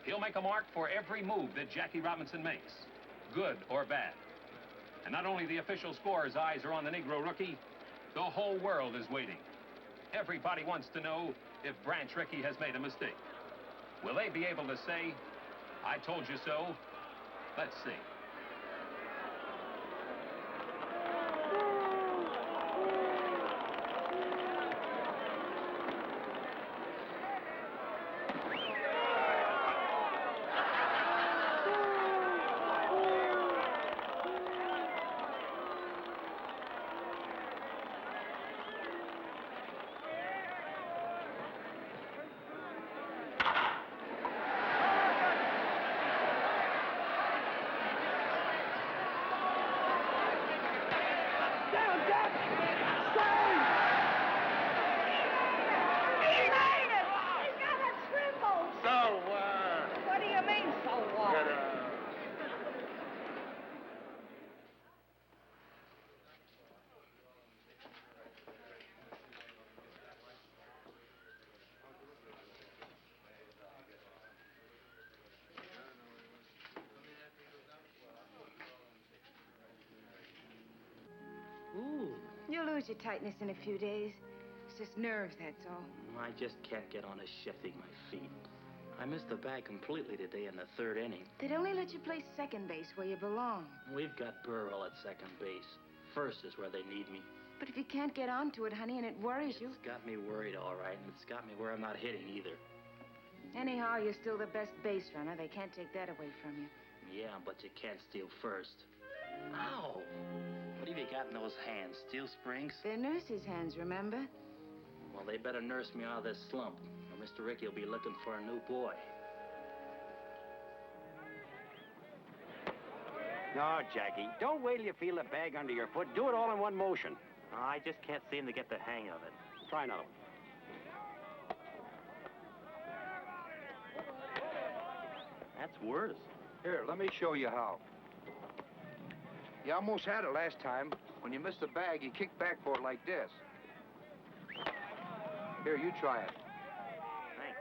He'll make a mark for every move that Jackie Robinson makes, good or bad. And not only the official scorer's eyes are on the Negro rookie, the whole world is waiting. Everybody wants to know if Branch Rickey has made a mistake. Will they be able to say, I told you so? Let's see. What do you mean, so what? Ooh. You'll lose your tightness in a few days. It's just nerves, that's all. I just can't get on to shifting my feet. I missed the bag completely today in the third inning. They'd only let you play second base where you belong. We've got Burwell at second base. First is where they need me. But if you can't get onto it, honey, and it worries you... It's got me worried, all right, and it's got me where I'm not hitting either. Anyhow, you're still the best base runner. They can't take that away from you. Yeah, but you can't steal first. Ow! What have you got in those hands? Steel springs? They're nurse's hands, remember? Well, they better nurse me out of this slump, or Mr. Ricky will be looking for a new boy. No, Jackie, don't wait till you feel the bag under your foot. Do it all in one motion. I just can't seem to get the hang of it. Try another one. That's worse. Here, let me show you how. You almost had it last time. When you missed the bag, you kicked back for it like this. Here, you try it. Thanks.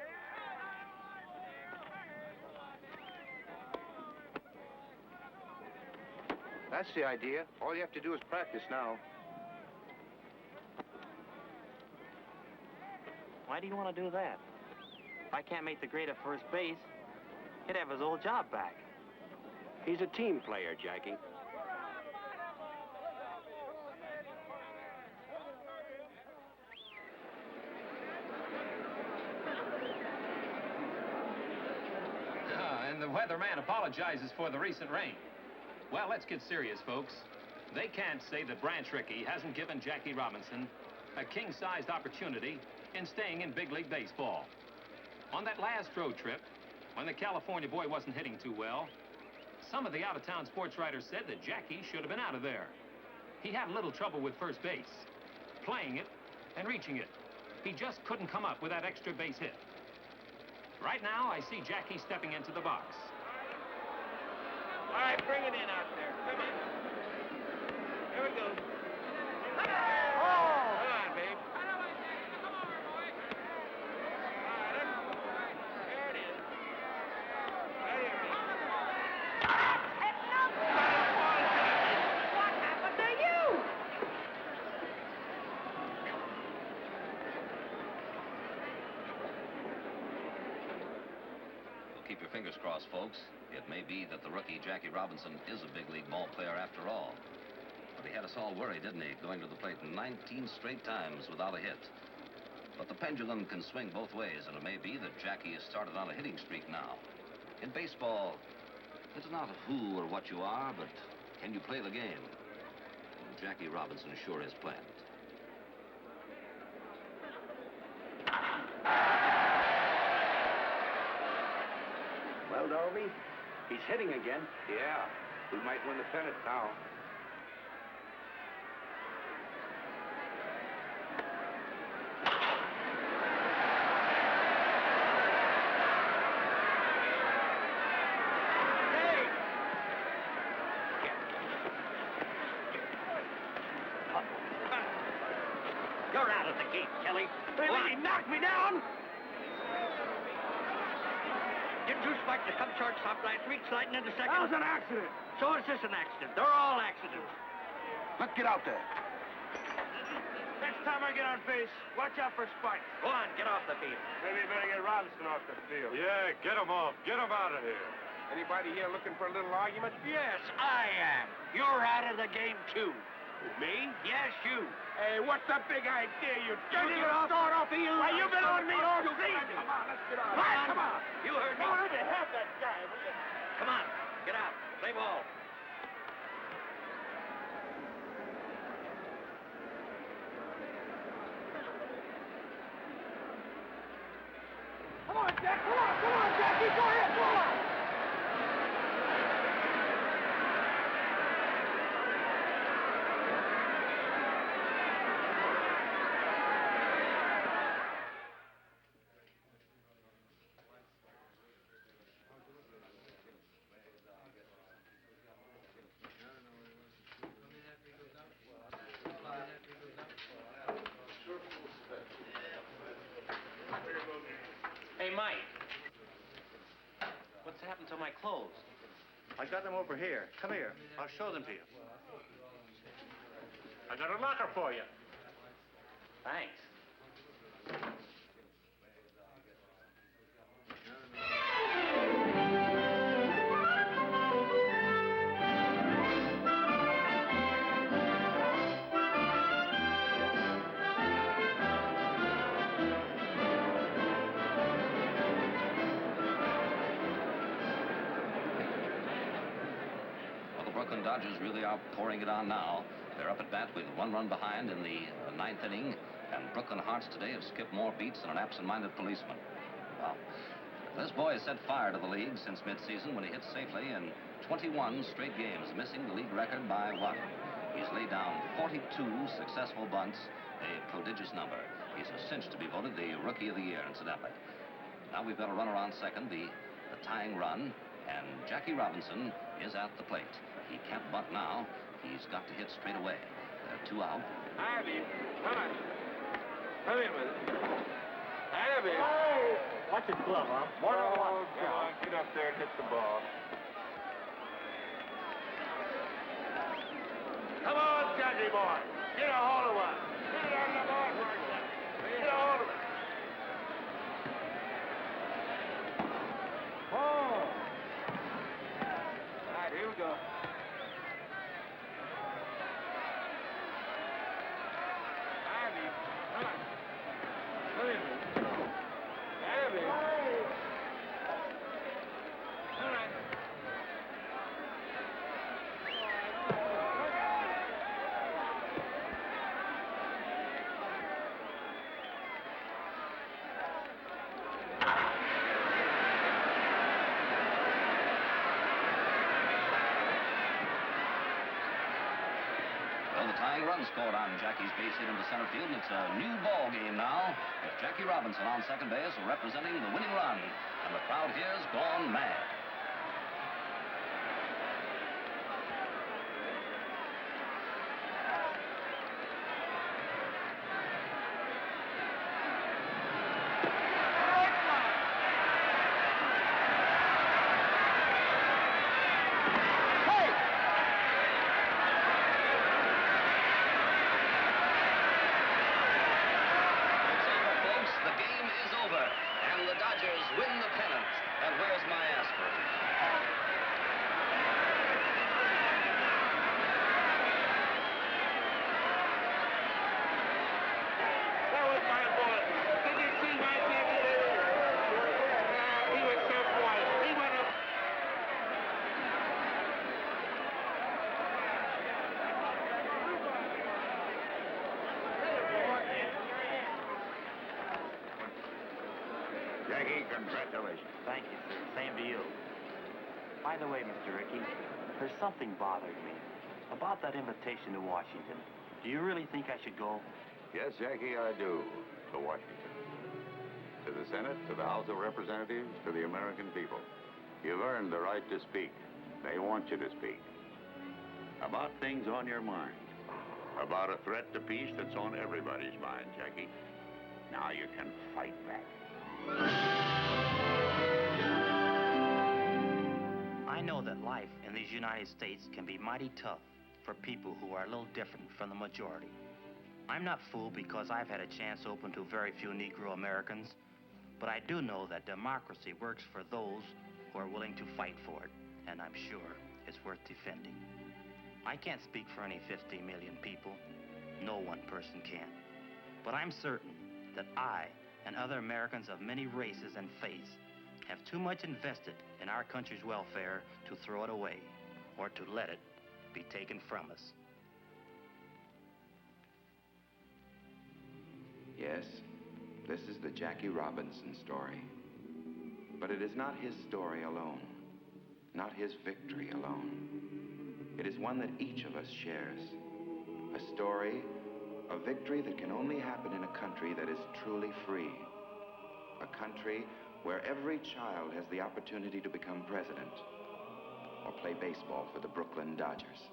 That's the idea. All you have to do is practice now. Why do you want to do that? If I can't make the grade at first base, he'd have his old job back. He's a team player, Jackie. And the weatherman apologizes for the recent rain. Well, let's get serious, folks. They can't say that Branch Rickey hasn't given Jackie Robinson a king-sized opportunity in staying in big league baseball. On that last road trip, when the California boy wasn't hitting too well, some of the out-of-town sports writers said that Jackie should have been out of there. He had a little trouble with first base, playing it and reaching it. He just couldn't come up with that extra base hit. Right now, I see Jackie stepping into the box. All right, bring it in out there. Come in. Here we go. Oh! Come on, babe. There it is. Right here, babe. What happened to you? Keep your fingers crossed, folks. It may be that the rookie Jackie Robinson is a big league ball player after all. But he had us all worried, didn't he? Going to the plate 19 straight times without a hit. But the pendulum can swing both ways, and it may be that Jackie has started on a hitting streak now. In baseball, it's not who or what you are, but can you play the game? And Jackie Robinson sure is playing it. Well, Dolby, he's hitting again. Yeah, we might win the pennant now. You're out of the game, Kelly. He knocked me down. Didn't you expect to come shortstop last week, sliding into second? That was an accident. So is this an accident? They're all accidents. Let's get out there. Next time I get on base, watch out for spikes. Go on, get off the field. Maybe you better get Robinson off the field. Yeah, get him off. Get him out of here. Anybody here looking for a little argument? Yes, I am. You're out of the game, too. Me? Yes, you. Hey, what's the big idea? You Get it off. start off here. Why, you've been on me all You season. got me. Come on, let's get on. Come on. Come on. You heard me. Go let me have that guy, will you? Come on, get out. Play ball. Come on, Jack. Come on, Jackie. Go ahead, go on. Hey, Mike. What's happened to my clothes? I got them over here. Come here. I'll show them to you. I got a locker for you. Thanks. Brooklyn Dodgers really are pouring it on now. They're up at bat with 1 run behind in the ninth inning, and Brooklyn Hearts today have skipped more beats than an absent-minded policeman. Well, this boy has set fire to the league since midseason when he hit safely in 21 straight games, missing the league record by 1. He's laid down 42 successful bunts, a prodigious number. He's a cinch to be voted the Rookie of the Year, incidentally. Now we've got a runner on second, the tying run, and Jackie Robinson is at the plate. He can't bunt now. He's got to hit straight away. 2 out. Have him. Come on. Come in with it. Have him. Watch his glove, huh? More than one. Come on, get up there and hit the ball. Come on, Jackie boy. Get a hold of one. Get it on the board for a second. Get a hold of it. Oh. All right, here we go. Abby, come on. Come in. Abby. All right. Well, the tying run scored on Jackie's base hit into center field, and it's a new ball game now with Jackie Robinson on second base representing the winning run, and the crowd here's gone mad. And the Dodgers win the pennant. And where's my aspirin? That was my boy. Did you see my Jackie there? He was so quiet. He went up. Jackie, congratulations. Thank you, sir. Same to you. By the way, Mr. Rickey, there's something bothering me about that invitation to Washington. Do you really think I should go? Yes, Jackie, I do. To Washington. To the Senate, to the House of Representatives, to the American people. You've earned the right to speak. They want you to speak. About things on your mind. About a threat to peace that's on everybody's mind, Jackie. Now you can fight back. I know that life in these United States can be mighty tough for people who are a little different from the majority. I'm not fooled because I've had a chance open to very few Negro Americans, but I do know that democracy works for those who are willing to fight for it, and I'm sure it's worth defending. I can't speak for any 50 million people. No one person can. But I'm certain that I and other Americans of many races and faiths have too much invested in our country's welfare to throw it away or to let it be taken from us. Yes, this is the Jackie Robinson story. But it is not his story alone, not his victory alone. It is one that each of us shares. A story, a victory that can only happen in a country that is truly free. A country where every child has the opportunity to become president or play baseball for the Brooklyn Dodgers.